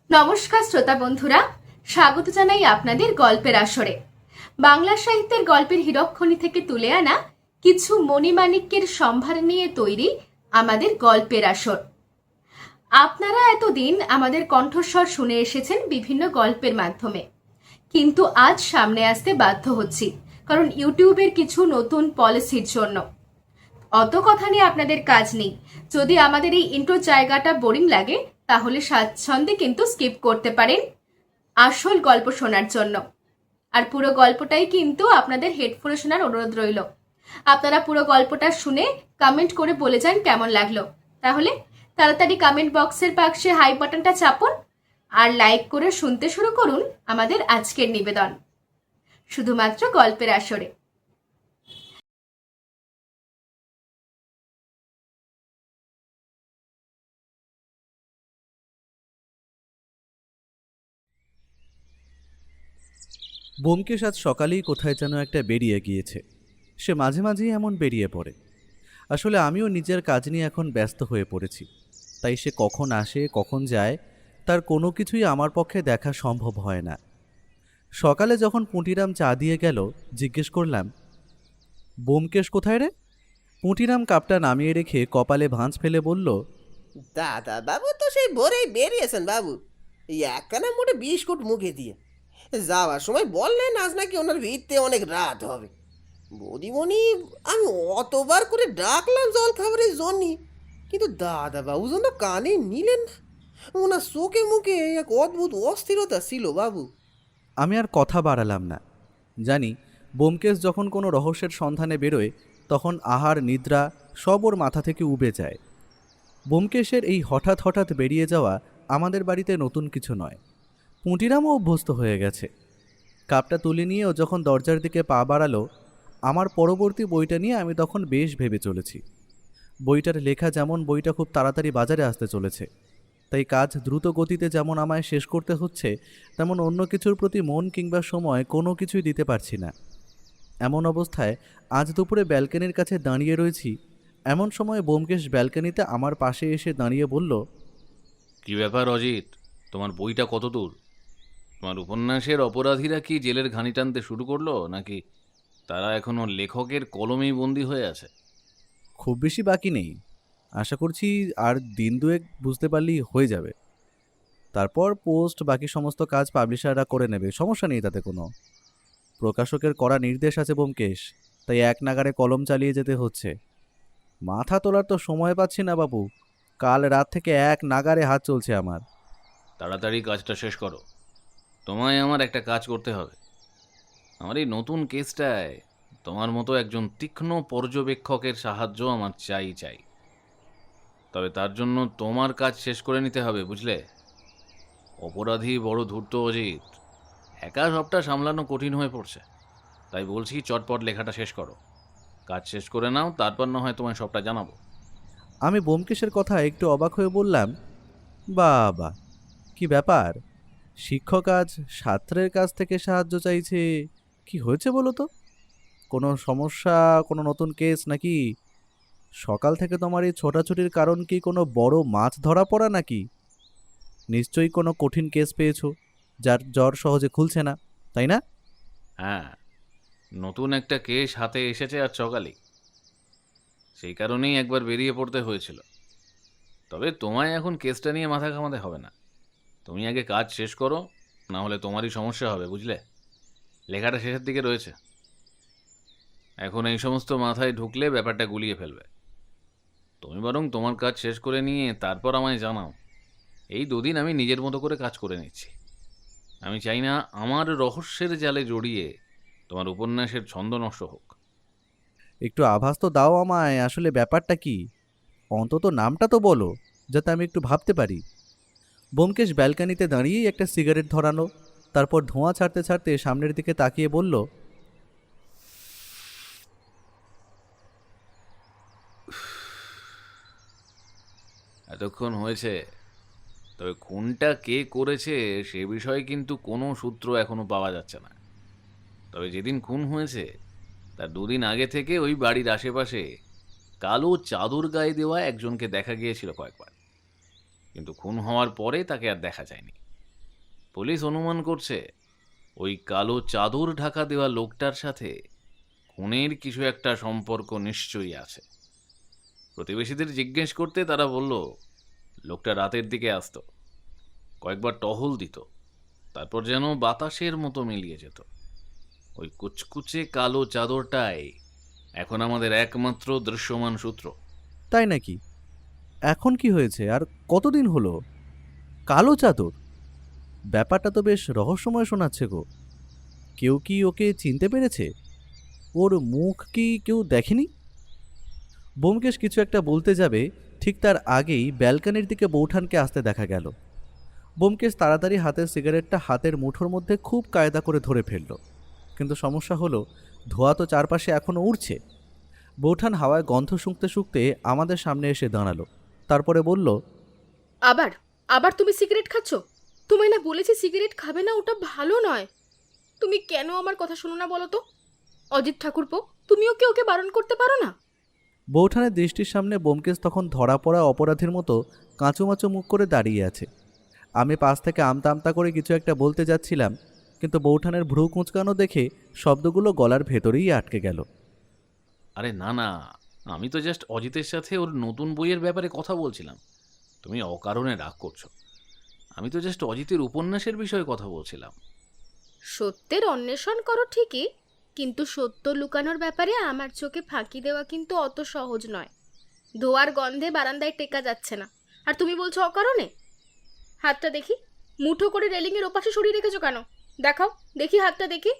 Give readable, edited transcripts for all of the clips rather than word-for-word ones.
নমস্কার শ্রোতা বন্ধুরা, স্বাগত জানাই আপনাদের গল্পের আসরে। বাংলা সাহিত্যের গল্পের হীরকখনি থেকে তুলে আনা কিছু মণিমাণিক্যের সম্ভার নিয়ে তৈরি আমাদের গল্পের আসর। আপনারা এতদিন আমাদের কণ্ঠস্বর শুনে এসেছেন বিভিন্ন গল্পের মাধ্যমে, কিন্তু আজ সামনে আসতে বাধ্য হচ্ছি কারণ ইউটিউবের কিছু নতুন পলিসির জন্য। অত কথা নিয়ে আপনাদের কাজ নেই। যদি আমাদের এই ইন্ট্রো জায়গাটা বোরিং লাগে তাহলে স্বাচ্ছন্দ্যে কিন্তু স্কিপ করতে পারেন আসল গল্প শোনার জন্য। আর পুরো গল্পটাই কিন্তু আপনাদের হেডফোনে শোনার অনুরোধ রইল। আপনারা পুরো গল্পটা শুনে কমেন্ট করে বলে যান কেমন লাগলো। তাহলে তাড়াতাড়ি কমেন্ট বক্সের বাক্সে হাই বাটনটা চাপুন আর লাইক করে শুনতে শুরু করুন আমাদের আজকের নিবেদন, শুধুমাত্র গল্পের আসরে। ব্যোমকেশ আজ সকালেই কোথায় যেন একটা বেরিয়ে গিয়েছে। সে মাঝে মাঝেই এমন বেরিয়ে পড়ে। আসলে আমিও নিজের কাজ নিয়ে এখন ব্যস্ত হয়ে পড়েছি, তাই সে কখন আসে কখন যায় তার কোনো কিছুই আমার পক্ষে দেখা সম্ভব হয় না। সকালে যখন পুঁটিরাম চা দিয়ে গেল, জিজ্ঞেস করলাম, ব্যোমকেশ কোথায় রে? পুঁটিরাম কাপটা নামিয়ে রেখে কপালে ভাঁজ ফেলে বলল, দাদা বাবু তো সেই ভোরেই বেরিয়েছেন বাবু, এই একখানা মোটে বিস্কুট মুখে দিয়ে। যাওয়ার সময় বললেন আজ নাকি ওনার ভিড়তে অনেক রাত হবে। বৌদিমণি, আমি অতবার করে ডাকলাম জল খাবারের জন্যে, কিন্তু দাদা বাবু যেন কানে নিলেন না। ওনার চোখে মুখে এক অদ্ভুত অস্থিরতা ছিল বাবু। আমি আর কথা বাড়ালাম না। জানি ব্যোমকেশ যখন কোনো রহস্যের সন্ধানে বেরোয় তখন আহার নিদ্রা সব ওর মাথা থেকে উবে যায়। ব্যোমকেশের এই হঠাৎ হঠাৎ বেরিয়ে যাওয়া আমাদের বাড়িতে নতুন কিছু নয়। পুঁটিরামও অভ্যস্ত হয়ে গেছে। কাপটা তুলে নিয়েও যখন দরজার দিকে পা বাড়ালো, আমার পরবর্তী বইটা নিয়ে আমি তখন বেশ ভেবে চলেছি। বইটার লেখা যেমন বইটা খুব তাড়াতাড়ি বাজারে আসতে চলেছে, তাই কাজ দ্রুত গতিতে যেমন আমায় শেষ করতে হচ্ছে, তেমন অন্য কিছুর প্রতি মন কিংবা সময় কোনো কিছুই দিতে পারছি না। এমন অবস্থায় আজ দুপুরে ব্যালকনির কাছে দাঁড়িয়ে রয়েছি। এমন সময় ব্যোমকেশ ব্যালকনিতে আমার পাশে এসে দাঁড়িয়ে বলল, কি ব্যাপার অজিত, তোমার বইটা কত দূর? তোমার উপন্যাসের অপরাধীরা কি জেলের ঘানি টানতে শুরু করলো, নাকি তারা এখনো লেখকের কলমেই বন্দী হয়ে আছে? খুব বেশি বাকি নেই, আশা করছি আর দিন দুয়েক বুঝতে পারলেই হয়ে যাবে। তারপর পোস্ট বাকি সমস্ত কাজ পাবলিশাররা করে নেবে, সমস্যা নেই তাতে কোনো। প্রকাশকের কড়া নির্দেশ আছে ব্যোমকেশ, তাই এক নাগাড়ে কলম চালিয়ে যেতে হচ্ছে। মাথা তোলার তো সময় পাচ্ছি না বাবু, কাল রাত থেকে এক নাগাড়ে হাত চলছে আমার। তাড়াতাড়ি কাজটা শেষ করো। তোমায় আমার একটা কাজ করতে হবে। আমার এই নতুন কেসটায় তোমার মতো একজন তীক্ষ্ণ পর্যবেক্ষকের সাহায্য আমার চাই চাই। তবে তার জন্য তোমার কাজ শেষ করে নিতে হবে, বুঝলে? অপরাধী বড় ধূর্ত অজিত, একা সবটা সামলানো কঠিন হয়ে পড়ছে। তাই বলছি, চটপট লেখাটা শেষ করো। কাজ শেষ করে নাও, তারপর না হয় তোমায় সবটা জানাবো। আমি ব্যোমকেশের কথা একটু অবাক হয়ে বললাম, বাবা, কি ব্যাপার? শিক্ষক আজ ছাত্রের কাছ থেকে সাহায্য চাইছে? কি হয়েছে বলো তো? কোনো সমস্যা, কোনো নতুন কেস নাকি? সকাল থেকে তোমার এই ছোটাছুটির কারণ কি কোনো বড় মাছ ধরা পড়া নাকি? নিশ্চয়ই কোনো কঠিন কেস পেয়েছো, যার জ্বর সহজে খুলছে না, তাই না? হ্যাঁ, নতুন একটা কেস হাতে এসেছে আজ সকালেই। সেই কারণেই একবার বেরিয়ে পড়তে হয়েছিল। তবে তোমায় এখন কেসটা নিয়ে মাথা ঘামাতে হবে না। তুমি আগে কাজ শেষ করো, না হলে তোমারই সমস্যা হবে, বুঝলে? লেখাটা শেষের দিকে রয়েছে। এখন এই সমস্ত মাথায় ঢুকলে ব্যাপারটা গুলিয়ে ফেলবে। তুমি বরং তোমার কাজ শেষ করে নিয়ে তারপর আমায় জানাও। এই দুদিন আমি নিজের মতো করে কাজ করে নিচ্ছি। আমি চাই না আমার রহস্যের জালে জড়িয়ে তোমার উপন্যাসের ছন্দ নষ্ট হোক। একটু আভাস তো দাও আমায়, আসলে ব্যাপারটা কি? অন্তত নামটা তো বলো, যাতে আমি একটু ভাবতে পারি। ব্যোমকেশ ব্যালকনিতে দাঁড়িয়েই একটা সিগারেট ধরানো, তারপর ধোঁয়া ছাড়তে ছাড়তে সামনের দিকে তাকিয়ে বলল, এতক্ষণ হয়েছে, তবে খুনটা কে করেছে সে বিষয়ে কিন্তু কোনো সূত্র এখনো পাওয়া যাচ্ছে না। তবে যেদিন খুন হয়েছে তার দুদিন আগে থেকে ওই বাড়ির আশেপাশে কালো চাদর গায়ে দেওয়া একজনকে দেখা গিয়েছিল কয়েকবার, কিন্তু খুন হওয়ার পরে তাকে আর দেখা যায়নি। পুলিশ অনুমান করছে ওই কালো চাদর ঢাকা দেওয়া লোকটার সাথে খুনের কিছু একটা সম্পর্ক নিশ্চয়ই আছে। প্রতিবেশীদের জিজ্ঞেস করতে তারা বলল লোকটা রাতের দিকে আসতো, কয়েকবার টহল দিত, তারপর যেন বাতাসের মতো মিলিয়ে যেত। ওই কুচকুচে কালো চাদরটাই এখন আমাদের একমাত্র দৃশ্যমান সূত্র। তাই নাকি? এখন কি হয়েছে আর কতদিন হলো? কালো চাদর, ব্যাপারটা তো বেশ রহস্যময় শোনাচ্ছে গো। কেউ কি ওকে চিনতে পেরেছে? ওর মুখ কি কেউ দেখেনি? ব্যোমকেশ কিছু একটা বলতে যাবে, ঠিক তার আগেই ব্যালকনির দিকে বৌঠানকে আসতে দেখা গেল। ব্যোমকেশ তাড়াতাড়ি হাতের সিগারেটটা হাতের মুঠোর মধ্যে খুব কায়দা করে ধরে ফেলল, কিন্তু সমস্যা হলো ধোঁয়া তো চারপাশে এখনও উড়ছে। বৌঠান হাওয়ায় গন্ধ শুঁকতে শুঁকতে আমাদের সামনে এসে দাঁড়ালো, তারপরে বলল, আবার আবার তুমি সিগারেট খাচ্ছ? তোমায় না বলেছি সিগারেট খাবে না, ওটা ভালো নয়। তুমি কেন আমার কথা শোনো না বলো তো? অজিত ঠাকুরপো, তুমিও কি ওকে বারণ করতে পারো না? বৌঠানের দৃষ্টির সামনে ব্যোমকেশ তখন ধরা পড়া অপরাধীর মতো কাঁচুমাচু মুখ করে দাঁড়িয়ে আছে। আমি পাশ থেকে আমতা আমতা করে কিছু একটা বলতে যাচ্ছিলাম, কিন্তু বৌঠানের ভ্রু কুঁচকানো দেখে শব্দগুলো গলার ভেতরেই আটকে গেল। আরে না না, আমি তো জাস্ট অজিতের সাথে ওর নতুন বইয়ের ব্যাপারে কথা বলছিলাম। তুমি অকারণে রাগ করছো। আমি তো জাস্ট অজিতের উপন্যাসের বিষয়ে কথা বলছিলাম। সত্যের অন্বেষণ করো ঠিকই, কিন্তু সত্য লুকানোর ব্যাপারে আমার চোখে ফাঁকি দেওয়া কিন্তু অত সহজ নয়। ধোয়ার গন্ধে বারান্দায় টেকা যাচ্ছে না, আর তুমি বলছো অকারণে? হাতটা দেখি, মুঠো করে রেলিংয়ের ওপাশে সরিয়ে রেখেছো কেন? দেখাও দেখি, হাতটা দেখি।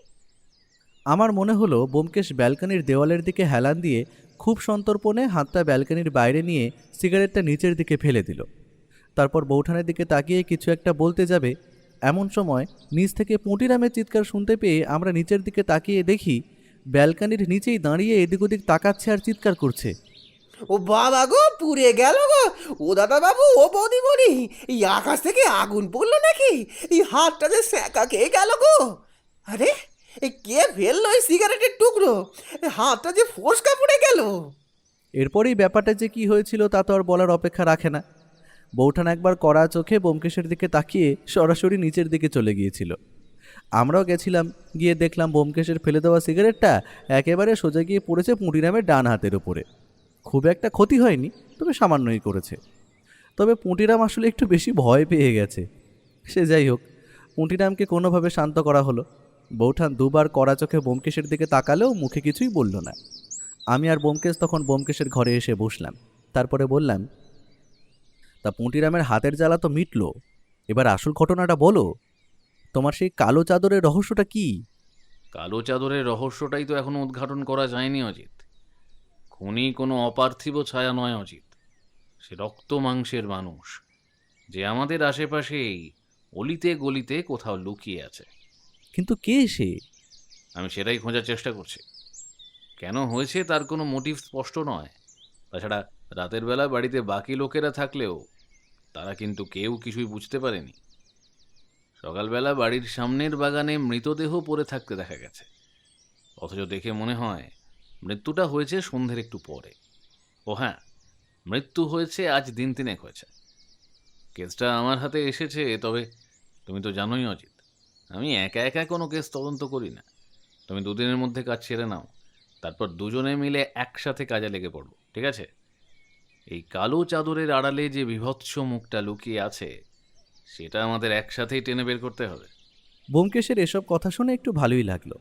আমার মনে হলো ব্যোমকেশ ব্যালকনির দেওয়ালের দিকে হেলান দিয়ে খুব সন্তর্পণে হাতটা ব্যালকনির বাইরে নিয়ে সিগারেটটা নিচের দিকে ফেলে দিল। তারপর বৌঠানের দিকে তাকিয়ে কিছু একটা বলতে যাবে, এমন সময় নিচ থেকে পুঁটিরামের চিৎকার শুনতে পেয়ে আমরা নিচের দিকে তাকিয়ে দেখি ব্যালকনির নিচেই দাঁড়িয়ে এদিক ওদিক তাকাচ্ছে আর চিৎকার করছে। ও বাবা গো, পুড়ে গেল গো! ও দাদা বাবু, ও বৌদিমণি, এই আকাশ থেকে আগুন পড়লো নাকি? এই হাতটা যে সেঁকা খেয়ে গেল গো! আরে, এ কে ফেললো এই সিগারেটের টুকরো? এ হাতটা যে ফোসকা পড়ে গেল! এরপরেই ব্যাপারটা যে কি হয়েছিল তা তো আর বলার অপেক্ষা রাখে না। বৌঠান একবার কড়া চোখে ব্যোমকেশের দিকে তাকিয়ে সরাসরি নিচের দিকে চলে গিয়েছিল। আমরাও গেছিলাম, গিয়ে দেখলাম ব্যোমকেশের ফেলে দেওয়া সিগারেটটা একেবারে সোজা গিয়ে পড়েছে পুঁটিরামের ডান হাতের উপরে। খুব একটা ক্ষতি হয়নি, তবে সামান্যই করেছে। তবে পুঁটিরাম আসলে একটু বেশি ভয় পেয়ে গেছে। সে যাই হোক, পুঁটিরামকে কোনোভাবে শান্ত করা হলো। বৌঠান দুবার কড়া চোখে ব্যোমকেশের দিকে তাকালেও মুখে কিছুই বলল না। আমি আর ব্যোমকেশ তখন ব্যোমকেশের ঘরে এসে বসলাম। তারপরে বললাম, তা পুঁটিরামের হাতের জ্বালা তো মিটলো, এবার আসল ঘটনাটা বলো। তোমার সেই কালো চাদরের রহস্যটা কি? কালো চাদরের রহস্যটাই তো এখনো উদ্ঘাটন করা যায়নি অজিত। খুনি কোনো অপার্থিব ছায়া নয় অজিত, সে রক্ত মাংসের মানুষ, যে আমাদের আশেপাশেই অলিতে গলিতে কোথাও লুকিয়ে আছে। কিন্তু কে সে? আমি সেটাই খোঁজার চেষ্টা করছি। কেন হয়েছে তার কোনো মোটিভ স্পষ্ট নয়। তাছাড়া রাতের বেলা বাড়িতে বাকি লোকেরা থাকলেও তারা কিন্তু কেউ কিছুই বুঝতে পারেনি। সকালবেলা বাড়ির সামনের বাগানে মৃতদেহ পড়ে থাকতে দেখা গেছে, অথচ দেখে মনে হয় মৃত্যুটা হয়েছে সন্ধ্যের একটু পরে। ও হ্যাঁ, মৃত্যু হয়েছে আজ দিন তিনেক হয়েছে। কেসটা আমার হাতে এসেছে, তবে তুমি তো জানোই অজিত, আমি একা একা কোনো কেস তদন্ত করি না। তুমি দুদিনের মধ্যে কাজ ছেড়ে নাও, তারপর দুজনে মিলে একসাথে কাজে লেগে পড়ব, ঠিক আছে? এই কালো চাদরের আড়ালে যে বিভৎস মুখটা লুকিয়ে আছে সেটা আমাদের একসাথেই টেনে বের করতে হবে। ব্যোমকেশের এসব কথা শুনে একটু ভালোই লাগলো।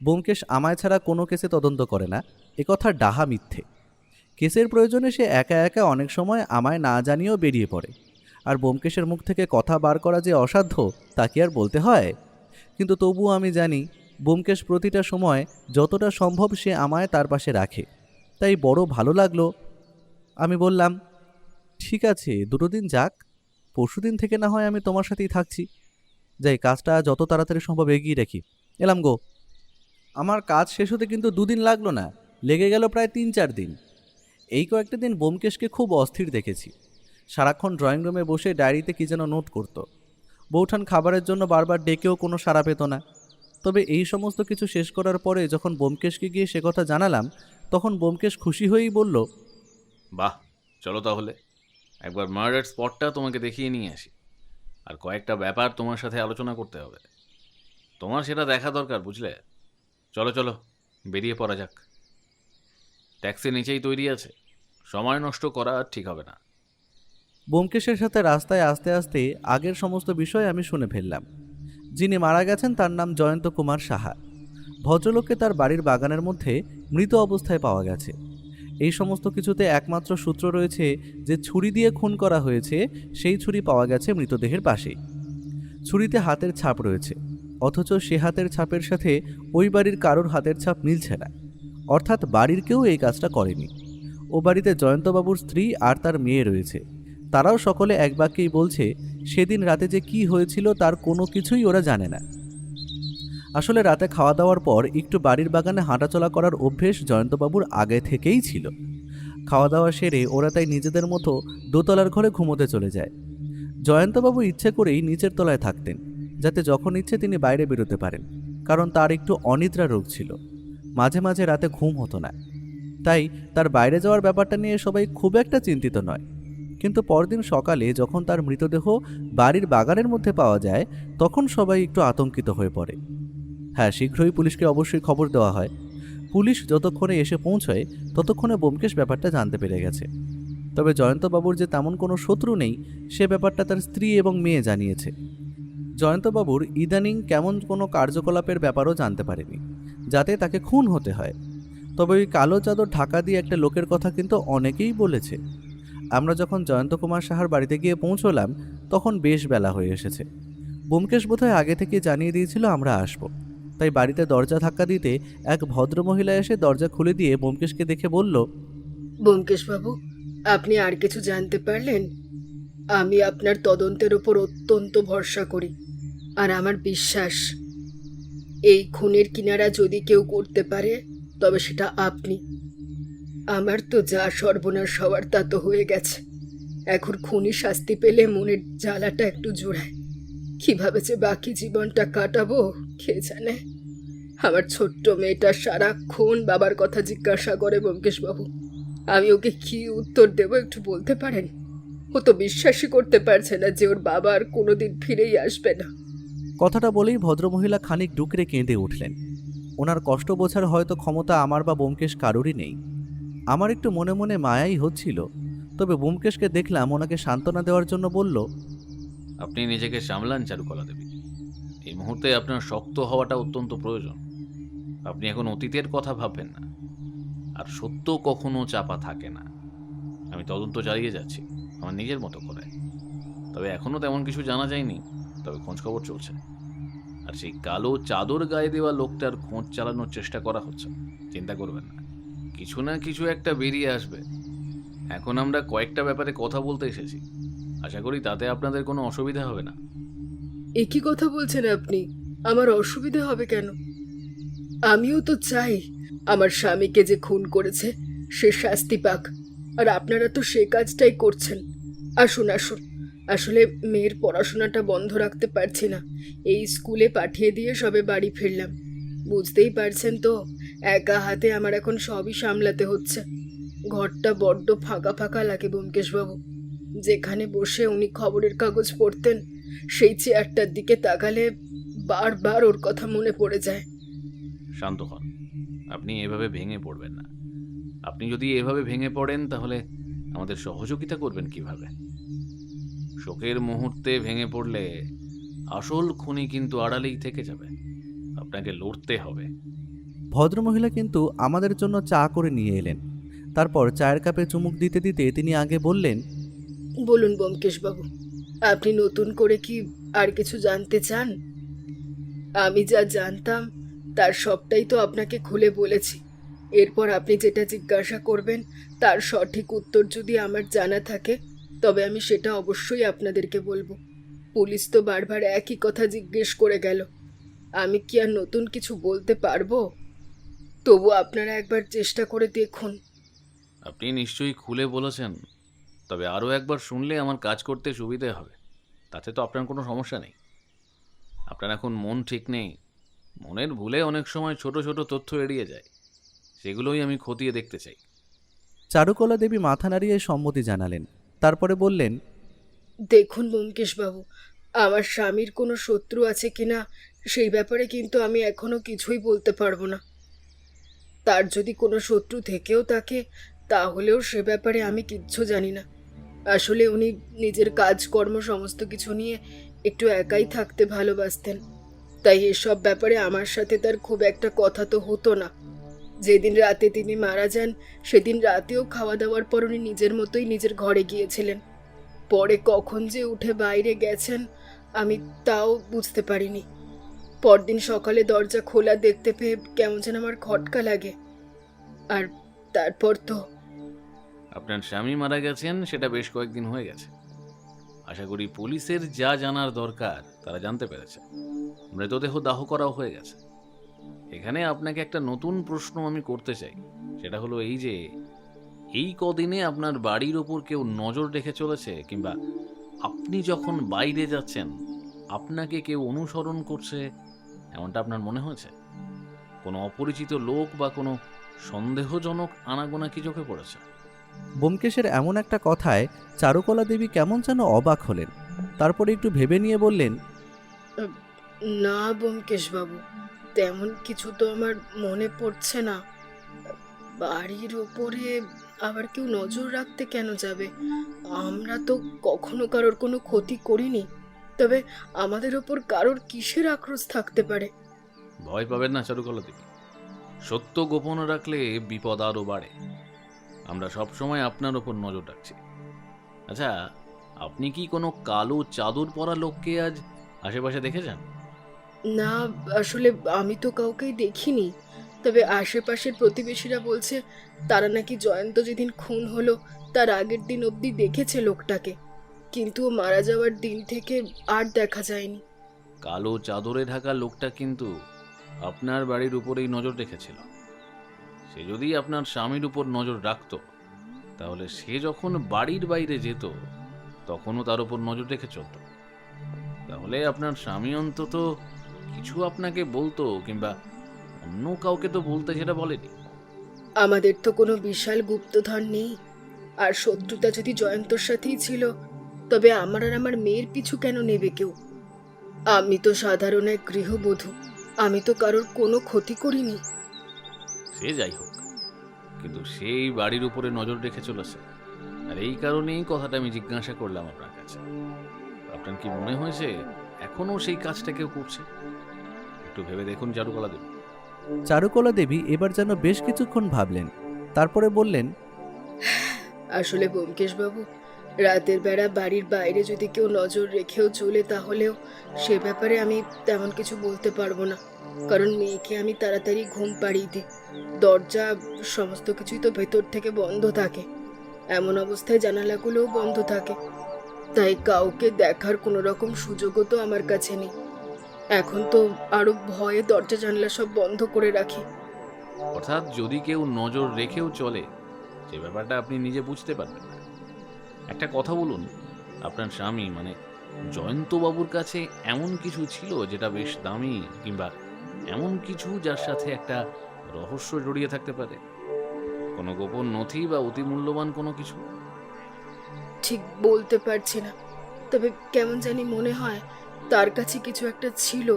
ব্যোমকেশ আমায় ছাড়া কোনো কেসে তদন্ত করে না, এ কথা ডাহা মিথ্যে। কেসের প্রয়োজনে সে একা একা অনেক সময় আমায় না জানিয়েও বেরিয়ে পড়ে। আর ব্যোমকেশের মুখ থেকে কথা বার করা যে অসাধ্য তা কি আর বলতে হয়? কিন্তু তবুও আমি জানি ব্যোমকেশ প্রতিটা সময় যতটা সম্ভব সে আমায় তার পাশে রাখে, তাই বড় ভালো লাগলো। আমি বললাম, ঠিক আছে, দুটো দিন যাক, পরশুদিন থেকে না হয় আমি তোমার সাথেই থাকছি। যাই, কাজটা যত তাড়াতাড়ি সম্ভব এগিয়ে রাখি। এলাম গো। আমার কাজ শেষ হতে কিন্তু দুদিন লাগলো না, লেগে গেল প্রায় 3-4 দিন। এই কয়েকটা দিন ব্যোমকেশকে খুব অস্থির দেখেছি। সারাক্ষণ ড্রয়িং রুমে বসে ডায়েরিতে কী যেন নোট করত। বৌঠান খাবারের জন্য বারবার ডেকেও কোনো সাড়া পেত না। তবে এই সমস্ত কিছু শেষ করার পরে যখন ব্যোমকেশকে গিয়ে সে কথা জানালাম, তখন ব্যোমকেশ খুশি হয়েই বলল, বাহ, চলো তাহলে একবার মার্ডার স্পটটা তোমাকে দেখিয়ে নিয়ে আসি। আর কয়েকটা ব্যাপার তোমার সাথে আলোচনা করতে হবে। তোমার সেটা দেখা দরকার, বুঝলে? চলো চলো, বেরিয়ে পড়া যাক। ট্যাক্সি নিচেই তৈরি আছে, সময় নষ্ট করা আর ঠিক হবে না। ব্যোমকেশের সাথে রাস্তায় আস্তে আস্তে আগের সমস্ত বিষয় আমি শুনে ফেললাম। যিনি মারা গেছেন তার নাম জয়ন্ত কুমার সাহা। ভদ্রলোককে তার বাড়ির বাগানের মধ্যে মৃত অবস্থায় পাওয়া গেছে। এই সমস্ত কিছুতে একমাত্র সূত্র রয়েছে যে ছুরি দিয়ে খুন করা হয়েছে, সেই ছুরি পাওয়া গেছে মৃতদেহের পাশেই। ছুরিতে হাতের ছাপ রয়েছে, অথচ সে হাতের ছাপের সাথে ওই বাড়ির কারোর হাতের ছাপ মিলছে না। অর্থাৎ বাড়ির কেউ এই কাজটা করেনি। ও বাড়িতে জয়ন্তবাবুর স্ত্রী আর তার মেয়ে রয়েছে। তারাও সকলে এক বাক্যেই বলছে সেদিন রাতে যে কি হয়েছিল তার কোনো কিছুই ওরা জানে না। আসলে রাতে খাওয়া দাওয়ার পর একটু বাড়ির বাগানে হাঁটাচলা করার অভ্যেস জয়ন্তবাবুর আগে থেকেই ছিল। খাওয়া দাওয়া সেরে ওরা তাই নিজেদের মতো দোতলার ঘরে ঘুমোতে চলে যায়। জয়ন্তবাবু ইচ্ছে করেই নিচের তলায় থাকতেন, যাতে যখন ইচ্ছে তিনি বাইরে বেরোতে পারেন, কারণ তার একটু অনিদ্রা রোগ ছিল। মাঝে মাঝে রাতে ঘুম হতো না, তাই তার বাইরে যাওয়ার ব্যাপারটা নিয়ে সবাই খুব একটা চিন্তিত নয়। কিন্তু পরদিন সকালে যখন তার মৃতদেহ বাড়ির বাগানের মধ্যে পাওয়া যায়, তখন সবাই একটু আতঙ্কিত হয়ে পড়ে। হ্যাঁ, শীঘ্রই পুলিশকে অবশ্যই খবর দেওয়া হয়। পুলিশ যতক্ষণে এসে পৌঁছয় ততক্ষণে ব্যোমকেশ ব্যাপারটা জানতে পেরে গেছে। তবে জয়ন্তবাবুর যে তেমন কোনো শত্রু নেই সে ব্যাপারটা তার স্ত্রী এবং মেয়ে জানিয়েছে। জয়ন্তবাবুর ইদানিং কেমন কোনো কার্যকলাপের ব্যাপারও জানতে পারেনি, যাতে তাকে খুন হতে হয়। তবে ওই কালো চাদর ঢাকা দিয়ে একটা লোকের কথা কিন্তু অনেকেই বলেছে। আমরা যখন জয়ন্ত কুমার সাহার বাড়িতে গিয়ে পৌঁছলাম তখন বেশ বেলা হয়ে এসেছে। ব্যোমকেশ বোধহয় আগে থেকে জানিয়ে দিয়েছিল আমরা আসব, তাই বাড়িতে দরজা ধাক্কা দিতে এক ভদ্রমহিলা এসে দরজা খুলে দিয়ে ব্যোমকেশকে দেখে বলল, ব্যোমকেশবাবু, আপনি আর কিছু জানতে পারলেন? আমি আপনার তদন্তের উপর অত্যন্ত ভরসা করি, আর আমার বিশ্বাস এই খুনের কিনারা যদি কেউ করতে পারে তবে সেটা আপনি। আমার তো যা সর্বনাশ হওয়ার তা তো হয়ে গেছে। এখন খুনি শাস্তি পেলে মনের জ্বালাটা একটু জোড়ায়। কিভাবে যে বাকি জীবনটা কাটাবো কে জানে। আমার ছোট্ট মেয়েটা সারাক্ষণ বাবার কথা জিজ্ঞাসা করে। ব্যোমকেশবাবু, আমি ওকে কি উত্তর দেবো একটু বলতে পারেন? ও তো বিশ্বাসই করতে পারছে না যে ওর বাবা আর কোনোদিন ফিরেই আসবে না। কথাটা বলেই ভদ্রমহিলা খানিক ডুকরে কেঁদে উঠলেন। ওনার কষ্ট বোঝার হয়তো ক্ষমতা আমার বা ব্যোমকেশ কারোরই নেই। আমার একটু মনে মনে মায়াই হচ্ছিল, তবে ব্যোমকেশকে দেখলাম ওনাকে সান্ত্বনা দেওয়ার জন্য বলল, আপনি নিজেকে সামলান চারুকলা দেবী। এই মুহূর্তে আপনার শক্ত হওয়াটা অত্যন্ত প্রয়োজন। আপনি এখন অতীতের কথা ভাববেন না। আর সত্য কখনো চাপা থাকে না। আমি তদন্ত চালিয়ে যাচ্ছি আমার নিজের মতো করে। তবে এখনও তেমন কিছু জানা যায়নি, তবে খোঁজখবর চলছে। আর সেই কালো চাদর গায়ে দেওয়া লোকটার খোঁজ চালানোর চেষ্টা করা হচ্ছে। চিন্তা করবেন না, কিছু না কিছু একটা বেরিয়ে আসবে। এখন আমরা কয়েকটা ব্যাপারে কথা বলতে এসেছি, আশা করি তাতে আপনাদের কোনো অসুবিধা হবে না। একই কথা বলছেন আপনি? আমার অসুবিধা হবে কেন? আমিও তো চাই আমার স্বামীকে যে খুন করেছে সে শাস্তি পাক, আর আপনারা তো সে কাজটাই করছেন। আসুন আসুন, আসলে মেয়ের পড়াশোনাটা বন্ধ রাখতে পারছি না। এই স্কুলে পাঠিয়ে দিয়ে সবে বাড়ি ফিরলাম। বুঝতেই পারছেন তো, একা হাতে আমার এখন সবই সামলাতে হচ্ছে। ঘরটা বড্ড ফাঁকা ফাঁকা লাগে ব্যোমকেশবাবু। যেখানে বসে উনি খবরের কাগজ পড়তেন সেই চেয়ারটার দিকে তাকালে বারবার ওর কথা মনে পড়ে যায়। শান্ত হন, আপনি এভাবে ভেঙে পড়বেন না। আপনি যদি এভাবে ভেঙে পড়েন তাহলে আমাদের সহযোগিতা করবেন কিভাবে? শোকের মুহূর্তে ভেঙে পড়লে আসল খুনি কিন্তু আড়ালেই থেকে যাবে। আপনাকে লড়তে হবে। ভদ্রমহিলা কিন্তু আমাদের জন্য চা করে নিয়ে এলেন। তারপর চায়ের কাপে চুমুক দিতে দিতে তিনি আগে বললেন, বলুন ব্যোমকেশবাবু, আপনি নতুন করে কি আর কিছু জানতে চান? আমি যা জানতাম তার সবটাই তো আপনাকে খুলে বলেছি। এরপর আপনি যেটা জিজ্ঞাসা করবেন তার সঠিক উত্তর যদি আমার জানা থাকে তবে আমি সেটা অবশ্যই আপনাদেরকে বলবো। পুলিশ তো বারবার একই কথা জিজ্ঞেস করে গেল, আমি কি আর নতুন কিছু বলতে পারবো? তবু আপনারা একবার চেষ্টা করে দেখুন। আপনি নিশ্চয়ই খুলে বলেছেন, তবে আরও একবার শুনলে আমার কাজ করতে সুবিধে হবে। তাতে তো আপনার কোনো সমস্যা নেই। আপনার এখন মন ঠিক নেই। মনের ভুলে অনেক সময় ছোট ছোট তথ্য এড়িয়ে যায়, সেগুলোই আমি খতিয়ে দেখতে চাই। চারুকলা দেবী মাথা নাড়িয়ে সম্মতি জানালেন। তারপরে বললেন, দেখুন ব্যোমকেশবাবু, আমার স্বামীর কোনো শত্রু আছে কিনা সেই ব্যাপারে কিন্তু আমি এখনো কিছুই বলতে পারবো না। তার যদি কোনো শত্রু থেকেও থাকে তাহলেও সে ব্যাপারে আমি কিচ্ছু জানি না। আসলে উনি নিজের কাজকর্ম সমস্ত কিছু নিয়ে একটু একাই থাকতে ভালোবাসতেন, তাই এসব ব্যাপারে আমার সাথে তার খুব একটা কথা তো হতো না। যেদিন রাতে তিনি মারা যান সেদিন রাতেও খাওয়া দাওয়ার পর উনি নিজের মতোই নিজের ঘরে গিয়েছিলেন। পরে কখন যে উঠে বাইরে গেছেন আমি তাও বুঝতে পারিনি। পরদিন সকালে দরজা খোলা দেখতে পেয়ে কেমন যেন আমার খটকা লাগে। আর তারপর তো আপনার স্বামী মারা গেছেন সেটা বেশ কয়েকদিন হয়ে গেছে। আশা করি পুলিশের যা জানার দরকার তারা জানতে পেরেছে। মৃতদেহ দাহ করাও হয়ে গেছে। এখানে আপনাকে একটা নতুন প্রশ্ন আমি করতে চাই, সেটা হলো এই যে এই কদিনে আপনার বাড়ির ওপর কেউ নজর রেখে চলেছে, কিংবা আপনি যখন বাইরে যাচ্ছেন আপনাকে কেউ অনুসরণ করছে, এমনটা আপনার মনে হয়েছে? কোনো অপরিচিত লোক বা কোনো সন্দেহজনক আনাগোনা কি চোখে পড়েছে? ব্যোমকেশের এমন একটা কথায় চারুকলা দেবী কেমন যেন অবাক হলেন। তারপরে একটু ভেবে নিয়ে বললেন, না ব্যোমকেশবাবু, তেমন কিছু তো আমার মনে পড়ছে না। বাড়ির ওপরে আবার কেউ নজর রাখতে কেন যাবে? আমরা তো কখনো কারোর কোনো ক্ষতি করিনি। তবে আমাদের ওপর কারোর কিসের আক্রোশ থাকতে পারে? ভয় পাবেন না চারুকলা দেবী। সত্য গোপন রাখলে বিপদ আরও বাড়ে। আমরা সবসময় আপনার ওপর নজর রাখছি। আচ্ছা, আপনি কি কোনো কালো চাদর পরা লোককে আজ আশেপাশে দেখেছেন? না, আসলে আমি তো কাউকেই দেখিনি। তবে আশেপাশের প্রতিবেশীরা বলছে তারা নাকি জয়ন্ত যেদিন খুন হলো তার আগের দিন অবধি দেখেছে লোকটাকে, কিন্তু ও মারা যাওয়ার দিন থেকে আর দেখা যায়নি। কালো চাদরে ঢাকা লোকটা কিন্তু আপনার বাড়ির উপরেই নজর রেখেছিল। সে যদি আপনার স্বামীর উপর নজর রাখত, তাহলে সে যখন বাড়ির বাইরে যেত তখনও তার উপর নজর রেখে চলত। তাহলে আপনার স্বামী অন্তত কিছু আপনাকে বলতো, কিংবা অন্য কাউকে তো বলতে যেটা বলেনি। আমাদের তো কোনো বিশাল গুপ্তধন নেই, আর শত্রুতা যদি জয়ন্তর সাথেই ছিল তবে আমার আর আমার মেয়ের পিছু কেন নেবে কেউ? আমি তো সাধারণ এক গৃহবধূ, আমি তো কারোর কোনো ক্ষতি করিনি। সে যাই হোক, কিন্তু সেই বাড়ির উপরে নজর রেখে চলেছে, আর এই কারণেই কথাটা আমি জিজ্ঞাসা করলাম আপনার কাছে। আপনার কি মনে হয়েছে এখনো সেই কাজটা কেউ করছে? একটু ভেবে দেখুন চারুকলা দেবী। চারুকলা দেবী এবার যেন বেশ কিছুক্ষণ ভাবলেন। তারপরে বললেন, আসলে ব্যোমকেশবাবু, রাতের বেলা বাড়ির বাইরে যদি কেউ নজর রেখেও চলে তাহলেও সে ব্যাপারে আমি তেমন কিছু বলতে পারবো না, কারণ মেয়েকে আমি তাড়াতাড়ি ঘুম পাড়িয়ে দিই। দরজা সমস্ত কিছুই তো ভেতর থেকে বন্ধ থাকে, এমন অবস্থায় জানালাগুলোও বন্ধ থাকে, তাই কাউকে দেখার কোনো রকম সুযোগও তো আমার কাছে নেই। এখন তো আরো ভয়ে দরজা জানলা সব বন্ধ করে রাখি। অর্থাৎ যদি কেউ নজর রেখেও চলে, সে ব্যাপারটা আপনি নিজে বুঝতে পারবেন না। একটা কথা বলুন, আপনার স্বামী মানে জয়ন্তবাবুর কাছে এমন কিছু ছিল যেটা বেশ দামি, কিংবা এমন কিছু যার সাথে একটা রহস্য জড়িয়ে থাকতে পারে? কোনো গোপন নথি বা অতি মূল্যবান কোনো কিছু? ঠিক বলতে পারছি না, তবে কেমন জানি মনে হয় তার কাছে কিছু একটা ছিল।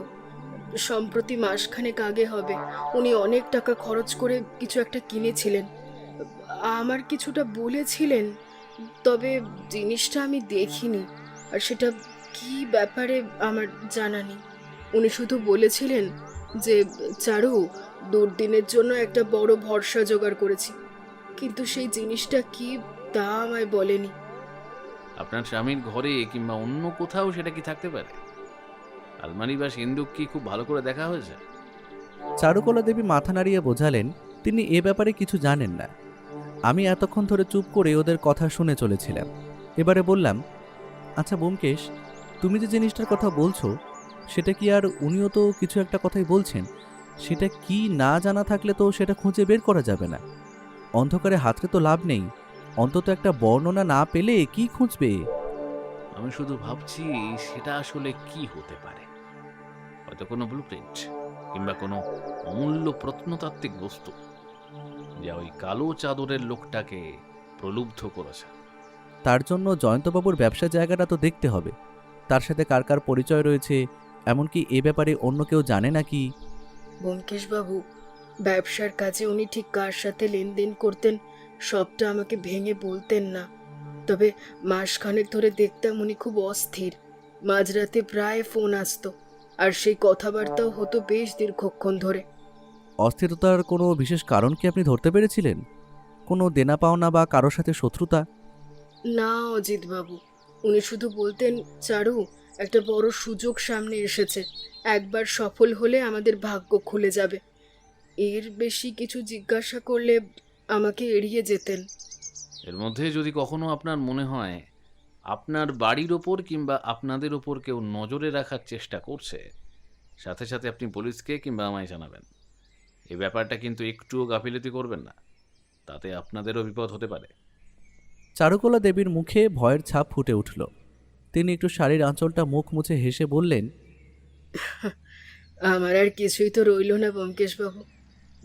সম্প্রতি মাসখানেক আগে হবে উনি অনেক টাকা খরচ করে কিছু একটা কিনেছিলেন। আমার কিছুটা বলেছিলেন, তবে জিনিসটা আমি দেখিনি, আর সেটা কি ব্যাপারে আমার জানা নেই। উনি শুধু বলেছিলেন যে, চারু, দুর্দিনের জন্য একটা বড় ভরসা জোগাড় করেছি, কিন্তু সেই জিনিসটা কি তা আমায় বলেনি। আপনার স্বামীর ঘরে কিংবা অন্য কোথাও সেটা কি থাকতে পারে? আলমারি বা সিন্দুক কি খুব ভালো করে দেখা হয়েছে? চারুকলা দেবী মাথা নাড়িয়ে বোঝালেন তিনি এ ব্যাপারে কিছু জানেন না। আমি এতক্ষণ ধরে চুপ করে ওদের কথা শুনে চলেছিলাম। এবারে বললাম, আচ্ছা ব্যোমকেশ, তুমি যে জিনিসটার কথা বলছো সেটা কি, আর উনিও তো কিছু একটা কথাই বলছেন, সেটা কি না জানা থাকলে তো সেটা খুঁজে বের করা যাবে না। অন্ধকারে হাতরে তো লাভ নেই, অন্তত একটা বর্ণনা না পেলে কি খুঁজবে? আমি শুধু ভাবছি সেটা আসলে কি হতে পারে। হয়তো কোনো ব্লুপ্রিন্ট, কিংবা কোনো অমূল্য প্রত্নতাত্ত্বিক বস্তু যা ওই কালো চাদরের লোকটাকে প্রলুব্ধ করেছে। তার জন্য জয়ন্তবাবুর ব্যবসা জায়গাটা তো দেখতে হবে। তার সাথে কার কার পরিচয় রয়েছে, এমনকি এ ব্যাপারে অন্য কেউ জানে নাকি? ব্যোমকেশবাবু, ব্যবসার কাজে উনি ঠিক কার সাথে লেনদেন করতেন সবটা আমাকে ভেঙে বলতেন না। তবে মাসখানেক ধরে দেখতাম উনি খুব অস্থির। মাঝরাতে প্রায় ফোন আসতো, আর সেই কথাবার্তাও হতো বেশ দীর্ঘক্ষণ ধরে। অস্থিরতার কোনো বিশেষ কারণ কি আপনি ধরতে পেরেছিলেন? কোনো দেনা পাওনা বা কারোর সাথে শত্রুতা? না অজিতবাবু, উনি শুধু বলতেন, চারু, একটা বড় সুযোগ সামনে এসেছে, একবার সফল হলে আমাদের ভাগ্য খুলে যাবে। এর বেশি কিছু জিজ্ঞাসা করলে আমাকে এড়িয়ে যেতেন। এর মধ্যে যদি কখনো আপনার মনে হয় আপনার বাড়ির ওপর কিংবা আপনাদের ওপর কেউ নজরে রাখার চেষ্টা করছে, সাথে সাথে আপনি পুলিশকে কিংবা আমায় জানাবেন। এই ব্যাপারটা কিন্তু একটুও গাফিলতি করবেন না, তাতে আপনাদেরও বিপদ হতে পারে। চারুকলা দেবীর মুখে ভয়ের ছাপ ফুটে উঠল। তিনি একটু শাড়ির আঁচলটা মুখ মুছে হেসে বললেন, আমার আর কিছুই তো রইল না ব্যোমকেশবাবু,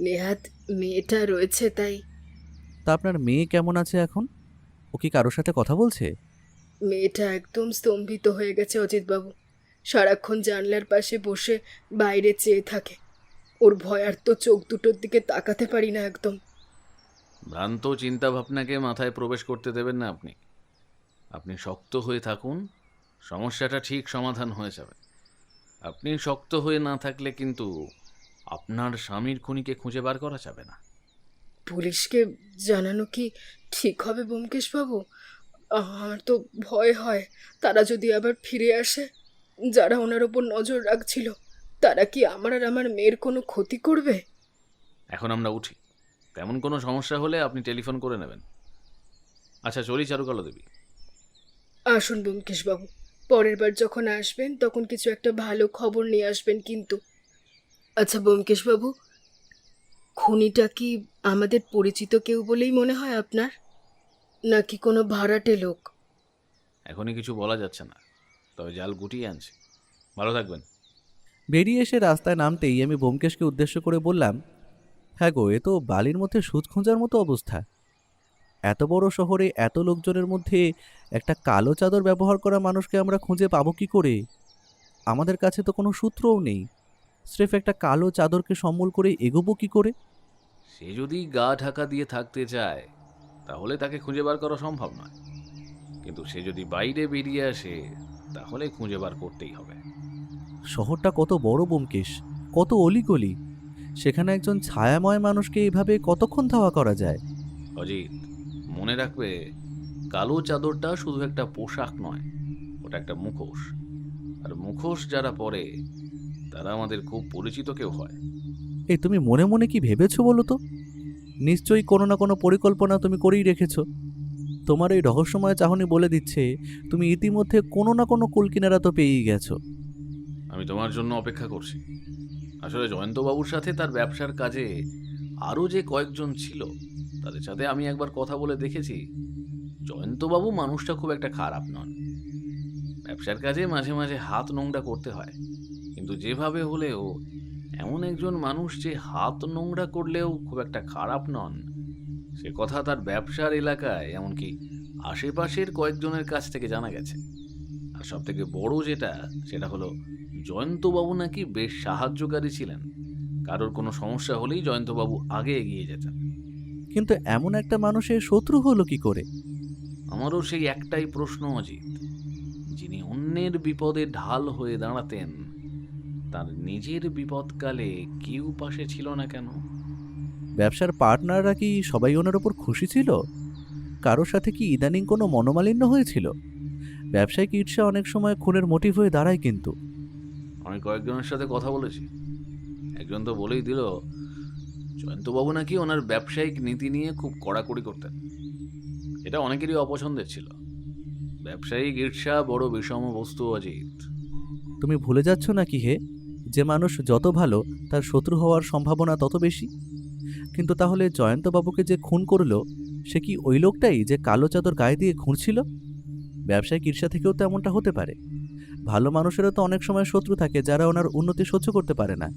নেহাত মেয়েটা রয়েছে তাই। তা আপনার মেয়ে কেমন আছে এখন? ও কি কারোর সাথে কথা বলছে? মেয়েটা একদম স্তম্ভিত হয়ে গেছে অজিতবাবু। সারাক্ষণ জানলার পাশে বসে বাইরে চেয়ে থাকে। ওর ভয়ার্ত চোখ দুটোর দিকে তাকাতে পারি না একদম। ভ্রান্ত চিন্তা ভাবনাকে মাথায় প্রবেশ করতে দেবেন না আপনি। আপনি শক্ত হয়ে থাকুন, সমস্যাটা ঠিক সমাধান হয়ে যাবে। আপনি শক্ত হয়ে না থাকলে কিন্তু আপনার স্বামীর খুনিকে খুঁজে বার করা যাবে না। পুলিশকে জানানো কি ঠিক হবে ব্যোমকেশবাবু? আমার তো ভয় হয়, তারা যদি আবার ফিরে আসে। যারা ওনার ওপর নজর রাখছিল, তারা কি আমার আর আমার মেয়ের কোনো ক্ষতি করবে? এখন আমরা উঠি। তেমন কোনো সমস্যা হলে আপনি টেলিফোন করে নেবেন। আচ্ছা, চলি চারুকলা দেবী। আসুন ব্যোমকেশবাবু, পরের বার যখন আসবেন তখন কিছু একটা ভালো খবর নিয়ে আসবেন কিন্তু। আচ্ছা ব্যোমকেশবাবু, খুনিটা কি আমাদের পরিচিত কেউ বলেই মনে হয় আপনার, নাকি কোনো ভাড়াটে লোক? এখনই কিছু বলা যাচ্ছে না, তবে জাল গুটিয়ে আনছি। ভালো থাকবেন। বেরিয়ে এসে রাস্তায় নামতেই আমি ব্যোমকেশকে উদ্দেশ্য করে বললাম, হ্যাঁ গো, এ তো বালির মধ্যে সুচ খোঁজার মতো অবস্থা। এত বড় শহরে এত লোকজনের মধ্যে একটা কালো চাদর ব্যবহার করা মানুষকে আমরা খুঁজে পাবো কি করে? আমাদের কাছে তো কোনো সূত্রও নেই। স্রেফ একটা কালো চাদরকে সম্বল করে এগোবো কি করে? সে যদি গা ঢাকা দিয়ে থাকতে চায় তাহলে তাকে খুঁজে বার করা সম্ভব নয়, কিন্তু সে যদি বাইরে বেরিয়ে আসে তাহলে খুঁজে বার করতেই হবে। শহরটা কত বড় ব্যোমকেশ, কত অলিগলি, সেখানে একজন ছায়াময় মানুষকে এইভাবে কতক্ষণ ধাওয়া করা যায়? অজিত, মনে রাখবে, কালো চাদরটা শুধু একটা পোশাক নয়, ওটা একটা মুখোশ। আর মুখোশ যারা পরে তারা আমাদের খুব পরিচিত কেউ হয়। এই তুমি মনে মনে কি ভেবেছো বলো তো? নিশ্চয়ই কোনো না কোনো পরিকল্পনা তুমি করেই রেখেছো। তোমার এই রহস্যময় চাহনি বলে দিচ্ছে তুমি ইতিমধ্যে কোনো না কোনো কুলকিনারা তো পেয়েই গেছো। আমি তোমার জন্য অপেক্ষা করছি। আসলে জয়ন্তবাবুর সাথে তার ব্যবসার কাজে আরও যে কয়েকজন ছিল তাদের সাথে আমি একবার কথা বলে দেখেছি। জয়ন্তবাবু মানুষটা খুব একটা খারাপ নন। ব্যবসার কাজে মাঝে মাঝে হাত নোংরা করতে হয়, কিন্তু যেভাবে হলেও এমন একজন মানুষ যে হাত নোংরা করলেও খুব একটা খারাপ নন, সে কথা তার ব্যবসার এলাকায় এমনকি আশেপাশের কয়েকজনের কাছ থেকে জানা গেছে। আর সব থেকে বড় যেটা, সেটা হলো জয়ন্তবাবু নাকি বেশ সাহায্যকারী ছিলেন। কারোর কোনো সমস্যা হলেই জয়ন্তবাবু আগে এগিয়ে যেতেন। কিন্তু এমন একটা মানুষের শত্রু হলো কি করে? আমারও সেই একটাই প্রশ্ন অজিত। যিনি অন্যের বিপদে ঢাল হয়ে দাঁড়াতেন, তার নিজের বিপদকালে কেউ পাশে ছিল না কেন? ব্যবসার পার্টনাররা কি সবাই ওনার ওপর খুশি ছিল? কারোর সাথে কি ইদানিং কোনো মনোমালিন্য হয়েছিল? ব্যবসায়িক ঈর্ষা অনেক সময় খুনের মোটিভ হয়ে দাঁড়ায় কিন্তু। আমি কয়েকজনের সাথে কথা বলেছি। একজন তো বলেই দিল জয়ন্তবাবু নাকি ওনার ব্যবসায়িক নীতি নিয়ে খুব কড়াকড়ি করতেন। এটা অনেকেরই অপছন্দের ছিল। ব্যবসায়িক ঈর্ষা বড় বিষম বস্তু অজিত। তুমি ভুলে যাচ্ছ নাকি হে, যে মানুষ যত ভালো তার শত্রু হওয়ার সম্ভাবনা তত বেশি? কিন্তু তাহলে জয়ন্তবাবুকে যে খুন করলো, সে কি ওই লোকটাই যে কালো চাদর গায়ে দিয়ে ঘুরছিল? ব্যবসায়িক ঈর্ষা থেকেও তো এমনটা হতে পারে। ভালো মানুষেরও তো অনেক সময় শত্রু থাকে যারা ওনার উন্নতি সহ্য করতে পারে না।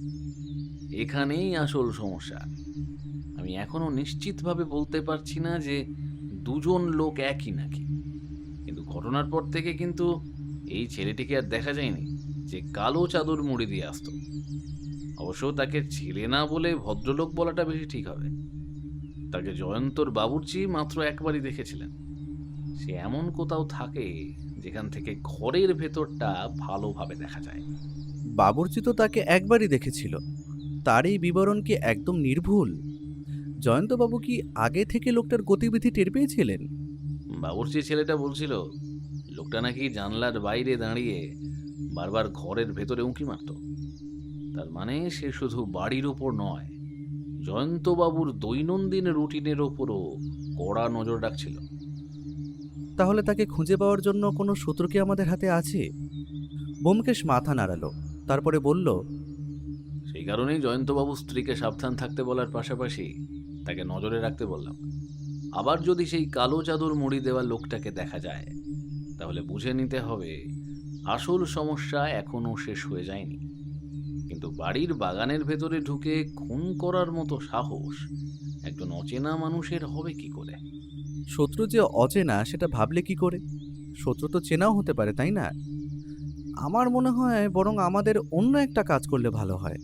এখানেই আসল সমস্যা। আমি এখনো নিশ্চিতভাবে বলতে পারছি না যে দুজন লোক একই নাকি, কিন্তু ঘটনার পর থেকে কিন্তু এই ছেলেটিকে আর দেখা যায়নি যে কালো চাদর মুড়ি দিয়ে আসতো। অবশ্য তাকে ছেলে না বলে ভদ্রলোক বলাটা বেশি ঠিক হবে। তাকে জয়ন্তর বাবুর্চি মাত্র একবারই দেখেছিলেন। সে এমন কোথাও থাকে যেখান থেকে ঘরের ভেতরটা ভালোভাবে দেখা যায়। বাবুর্চি তো তাকে একবারই দেখেছিল, তার এই বিবরণ কি একদম নির্ভুল? জয়ন্তবাবু কি আগে থেকে লোকটার গতিবিধি টের পেয়েছিলেন? বাবুর্চি ছেলেটা বলছিল লোকটা নাকি জানলার বাইরে দাঁড়িয়ে বারবার ঘরের ভেতরে উঁকি মারত। তার মানে সে শুধু বাড়ির ওপর নয়, জয়ন্তবাবুর দৈনন্দিন রুটিনের ওপরও কড়া নজর রাখছিল। তাহলে তাকে খুঁজে পাওয়ার জন্য কোনো সূত্র কি আমাদের হাতে আছে? ব্যোমকেশ মাথা নাড়ালো, তারপরে বলল, সেই কারণেই জয়ন্তবাবু স্ত্রীকে সাবধান থাকতে বলার পাশাপাশি তাকে নজরে রাখতে বললাম। আবার যদি সেই কালো চাদর মুড়ি দেওয়া লোকটাকে দেখা যায়, তাহলে বুঝে নিতে হবে আসল সমস্যা এখনো শেষ হয়ে যায়নি। কিন্তু বাড়ির বাগানের ভেতরে ঢুকে খুন করার মতো সাহস একজন অচেনা মানুষের হবে কি করে? শত্রু যে অচেনা সেটা ভাবলে কি করে? শত্রু তো চেনাও হতে পারে, তাই না? আমার মনে হয় বরং আমাদের অন্য একটা কাজ করলে ভালো হয়।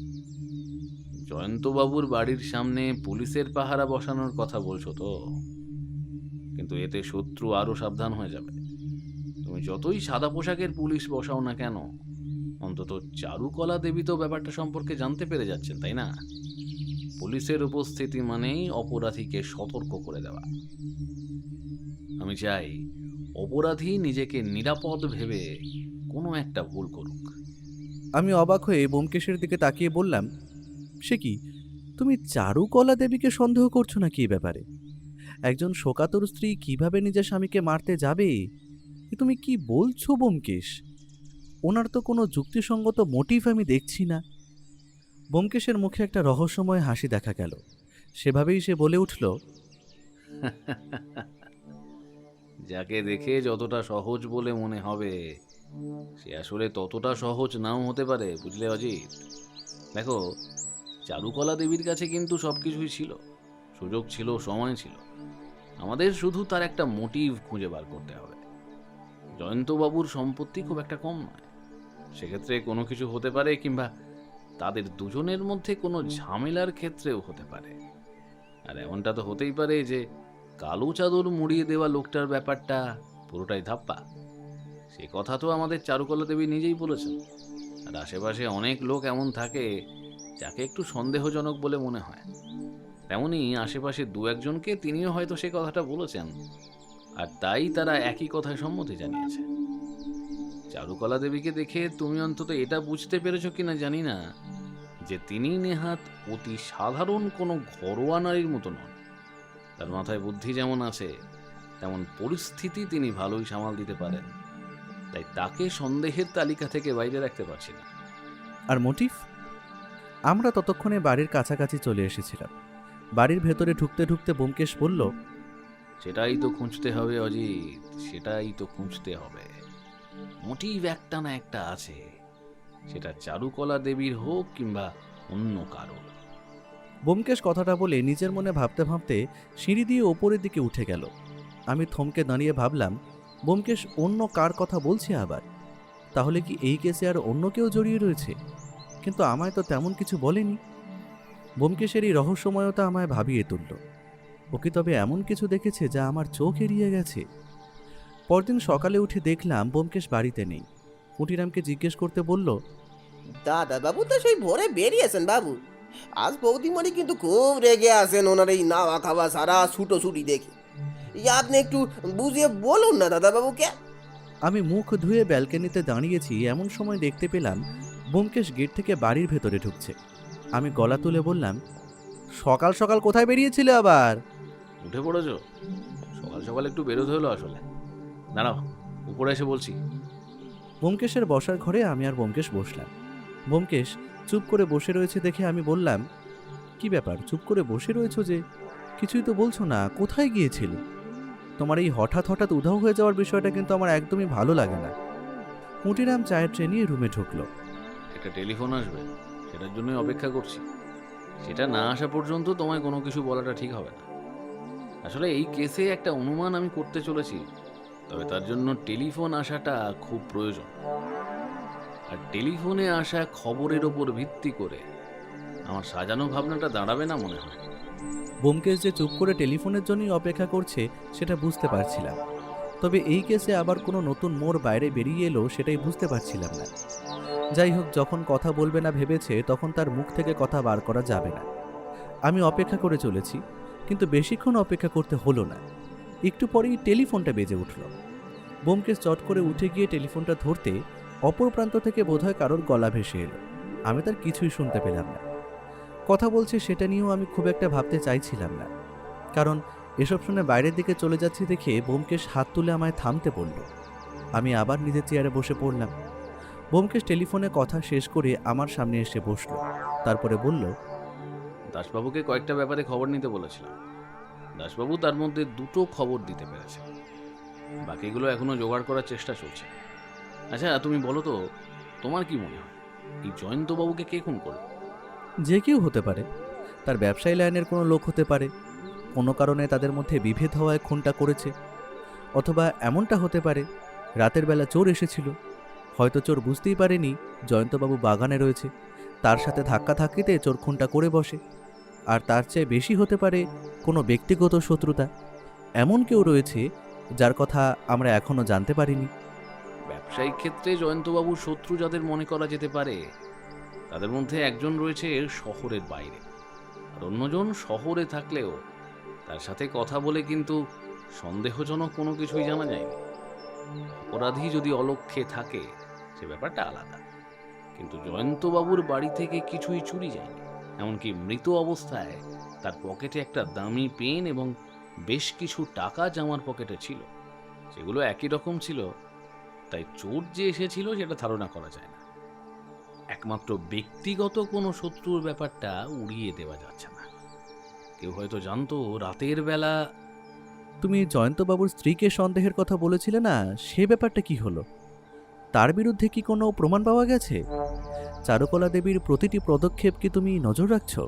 জয়ন্তবাবুর বাড়ির সামনে পুলিশের পাহারা বসানোর কথা বলছো তো? কিন্তু এতে শত্রু আরো সাবধান হয়ে যাবে। তুমি যতই সাদা পোশাকের পুলিশ বসাও না কেন, অন্তত চারুকলা দেবী তো ব্যাপারটা সম্পর্কে জানতে পেরে যাচ্ছেন, তাই না? পুলিশের উপস্থিতি মানেই অপরাধীকে সতর্ক করে দেওয়া। আমি চাই অপরাধী নিজেকে নিরাপদ ভেবে কোনো একটা ভুল করুক। আমি অবাক হয়ে ব্যোমকেশের দিকে তাকিয়ে বললাম, সে কি, তুমি চারুকলা দেবীকে সন্দেহ করছো নাকি এই ব্যাপারে? একজন শোকাতুর স্ত্রী কিভাবে নিজের স্বামীকে মারতে যাবে? এ তুমি কি বলছো ব্যোমকেশ? ওনার তো কোনো যুক্তিসঙ্গত মোটিভ আমি দেখছি না। ব্যোমকেশের মুখে একটা রহস্যময় হাসি দেখা গেল। সেভাবেই সে বলে উঠল, যাকে দেখে যতটা সহজ বলে মনে হবে, সে আসলে ততটা সহজ নাও হতে পারে, বুঝলে অজিত? দেখো, চারুকলা দেবীর কাছে কিন্তু সবকিছুই ছিল, সুযোগ ছিল, সময় ছিল। আমাদের শুধু তার একটা মোটিভ খুঁজে বার করতে হবে। জয়ন্তবাবুর সম্পত্তি খুব একটা কম নয়, সেক্ষেত্রে কোনো কিছু হতে পারে, কিংবা তাদের দুজনের মধ্যে কোনো ঝামেলার ক্ষেত্রেও হতে পারে। আর এমনটা তো হতেই পারে যে কালো চাদর মুড়িয়ে দেওয়া লোকটার ব্যাপারটা পুরোটাই ধাপ্পা। সে কথা তো আমাদের চারুকলা দেবী নিজেই বলেছেন। আর আশেপাশে অনেক লোক এমন থাকে যাকে একটু সন্দেহজনক বলে মনে হয়। তেমনি আশেপাশে দু একজনকে তিনিও হয়তো সে কথাটা বলেছেন, আর তাই তারা একই কথায় সম্মতি জানিয়েছে। চারুকলা দেবীকে দেখে তুমি অন্তত এটা বুঝতে পেরেছো কিনা জানি না যে তিনি নেহাত অতি সাধারণ কোনো ঘরোয়া নারীর মতো নন। তার মাথায় বুদ্ধি যেমন আছে, তেমন পরিস্থিতি তিনি ভালোই সামাল দিতে পারেন। তাই তাকে সন্দেহের তালিকা থেকে বাইরে রাখতে পারছি না। আর মোটিভ? আমরা ততক্ষণে বাড়ির কাছাকাছি চলে এসেছিলাম। বাড়ির ভেতরে ঢুকতে ঢুকতে ব্যোমকেশ বলল, সেটাই তো খুঁজতে হবে অজিত, সেটাই তো খুঁজতে হবে। মোটিভ একটা না একটা আছে, সেটা চারুকলা দেবীর হোক কিংবা অন্য কারো। ব্যোমকেশ কথাটা বলে নিজের মনে ভাবতে ভাবতে সিঁড়ি দিয়ে ওপরের দিকে উঠে গেল। আমি থমকে দাঁড়িয়ে ভাবলাম, ব্যোমকেশ অন্য কার কথা বলছে আবার? তাহলে কি এই কেসে আর অন্য কেউ জড়িয়ে রয়েছে? কিন্তু আমায় তো তেমন কিছু বলেনি। ব্যোমকেশের এই রহস্যময়তা আমায় ভাবিয়ে তুলল। ও কি তবে এমন কিছু দেখেছে যা আমার চোখ এড়িয়ে গেছে? পরদিন সকালে উঠে দেখলাম ব্যোমকেশ বাড়িতে নেই। কুটিরামকে জিজ্ঞেস করতে বলল, দাদা বাবু তো সেই ভোরে বেরিয়েছেন বাবু। আজ বৌদিমণি কিন্তু খুব রেগে আছেন ওনার এই নাওয়া খাওয়া সারা ছুটোছুটি দেখে। আপনি একটু বুঝিয়ে বলুন না দাদা বাবুকে। আমি মুখ ধুয়ে ব্যালকনিতে দাঁড়িয়েছি, এমন সময় দেখতে পেলাম ব্যোমকেশ গেট থেকে বাড়ির ভেতরে ঢুকছে। আমি গলা তুলে বললাম, সকাল সকাল কোথায় বেরিয়েছিলে আবার? উঠে পড়েছ? সকাল সকাল একটু বেরোতে হলো আসলে। দাঁড়াও, উপরে এসে বলছি। ব্যোমকেশের বসার ঘরে আমি আর ব্যোমকেশ বসলাম। ব্যোমকেশ চুপ করে বসে রয়েছে দেখে আমি বললাম, কি ব্যাপার, চুপ করে বসে রয়েছো যে? কিছুই তো বলছো না, কোথায় গিয়েছিল? তোমার এই হঠাৎ হঠাৎ উধাও হয়ে যাওয়ার বিষয়টা কিন্তু আমার একদমই ভালো লাগে না। কুটিরাম চায়ের ট্রে নিয়ে রুমে ঢুকলো। একটা টেলিফোন আসবে, সেটার জন্যই অপেক্ষা করছি। সেটা না আসা পর্যন্ত তোমায় কোনো কিছু বলাটা ঠিক হবে না। আসলে এই কেসে একটা অনুমান আমি করতে চলেছি, তবে তার জন্য টেলিফোন আসাটা খুব প্রয়োজন। আর টেলিফোনে আসা খবরের ওপর ভিত্তি করে আমার সাজানো ভাবনাটা দাঁড়াবে না মনে হয়। ব্যোমকেশ যে চুপ করে টেলিফোনের জন্যই অপেক্ষা করছে সেটা বুঝতে পারছিলাম, তবে এই কেসে আবার কোনো নতুন মোড় বাইরে বেরিয়ে এলো সেটাই বুঝতে পারছিলাম না। যাই হোক, যখন কথা বলবে না ভেবেছে তখন তার মুখ থেকে কথা বার করা যাবে না। আমি অপেক্ষা করে চলেছি, কিন্তু বেশিক্ষণ অপেক্ষা করতে হলো না। একটু পরেই টেলিফোনটা বেজে উঠল। ব্যোমকেশ চট করে উঠে গিয়ে টেলিফোনটা ধরতে অপর প্রান্ত থেকে বোধহয় কারোর গলা ভেসে এলো। আমি তার কিছুই শুনতে পেলাম না। কথা বলছে সেটা নিয়েও আমি খুব একটা ভাবতে চাইছিলাম না, কারণ এসব শুনে বাইরের দিকে চলে যাচ্ছি দেখে ব্যোমকেশ হাত তুলে আমায় থামতে বলল। আমি আবার নিজের চেয়ারে বসে পড়লাম। ব্যোমকেশ টেলিফোনে কথা শেষ করে আমার সামনে এসে বসল, তারপরে বলল, দাসবাবুকে কয়েকটা ব্যাপারে খবর নিতে বলেছিলাম। দাসবাবু তার মধ্যে 2টো খবর দিতে পেরেছে, বাকিগুলো এখনো জোগাড় করার চেষ্টা চলছে। আচ্ছা, তুমি বলো তো, তোমার কি মনে হয় এই জয়ন্তবাবুকে কে খুন করবে? যে কেউ হতে পারে। তার ব্যবসায়ী লাইনের কোনো লোক হতে পারে, কোনো কারণে তাদের মধ্যে বিভেদ হওয়ায় খুনটা করেছে। অথবা এমনটা হতে পারে রাতের বেলা চোর এসেছিল, হয়তো চোর বুঝতেই পারেনি জয়ন্তবাবু বাগানে রয়েছে, তার সাথে ধাক্কাধাক্কিতে চোর খুনটা করে বসে। আর তার চেয়ে বেশি হতে পারে কোনো ব্যক্তিগত শত্রুতা, এমন কেউ রয়েছে যার কথা আমরা এখনো জানতে পারিনি। ব্যবসায়িক ক্ষেত্রে জয়ন্তবাবুর শত্রু যাদের মনে করা যেতে পারে, তাদের মধ্যে একজন রয়েছে শহরের বাইরে, আর অন্যজন শহরে থাকলেও তার সাথে কথা বলে কিন্তু সন্দেহজনক কোনো কিছুই জানা যায়নি। অপরাধী যদি অলক্ষ্যে থাকে সে ব্যাপারটা আলাদা, কিন্তু জয়ন্তবাবুর বাড়ি থেকে কিছুই চুরি যায়নি। এমনকি মৃত অবস্থায় তার পকেটে একটা দামি পেন এবং বেশ কিছু টাকা জামার পকেটে ছিল, সেগুলো একই রকম ছিল। তাই চোর যে এসেছিল সেটা ধারণা করা যায় না। একমাত্র ব্যক্তিগত কোনো শত্রুর ব্যাপারটা উড়িয়ে দেওয়া যাচ্ছে না। কেউ হয়তো জানতো রাতের বেলা। তুমি জয়ন্তবাবুর স্ত্রীকে সন্দেহের কথা বলেছিলে না, সে ব্যাপারটা কি হলো? তার বিরুদ্ধে কি কোনো প্রমাণ পাওয়া গেছে? চারুকলা দেবীর প্রতিটি পদক্ষেপ কি তুমি নজর রাখছো?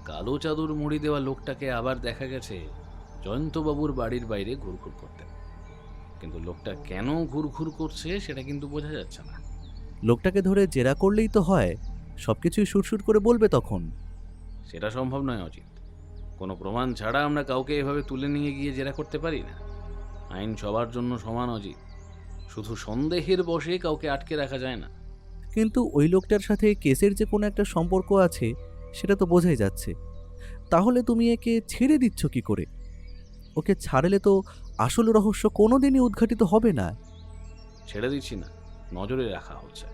কালো চাদর মুড়ি দেওয়া লোকটাকে আবার দেখা গেছে জয়ন্তবাবুর বাড়ির বাইরে ঘুরঘুর করতে, কিন্তু লোকটা কেন ঘুরঘুর করছে সেটা কিন্তু বোঝা যাচ্ছে না। লোকটাকে ধরে জেরা করলেই তো হয়, সবকিছুই সুরসুর করে বলবে তখন। সেটা সম্ভব নয় অজিত। কোনো প্রমাণ ছাড়া আমরা কাউকে এভাবে তুলে নিয়ে গিয়ে জেরা করতে পারি না। আইন সবার জন্য সমান অজিত, শুধু সন্দেহের বশে কাউকে আটকে রাখা যায় না। কিন্তু ওই লোকটার সাথে কেসের যে কোনো একটা সম্পর্ক আছে সেটা তো বোঝাই যাচ্ছে। তাহলে তুমি একে ছেড়ে দিচ্ছ কি করে? ওকে ছাড়লে তো আসল রহস্য কোনোদিনই উদ্ঘাটিত হবে না। ছেড়ে দিচ্ছি না, নজরে রাখা হচ্ছে।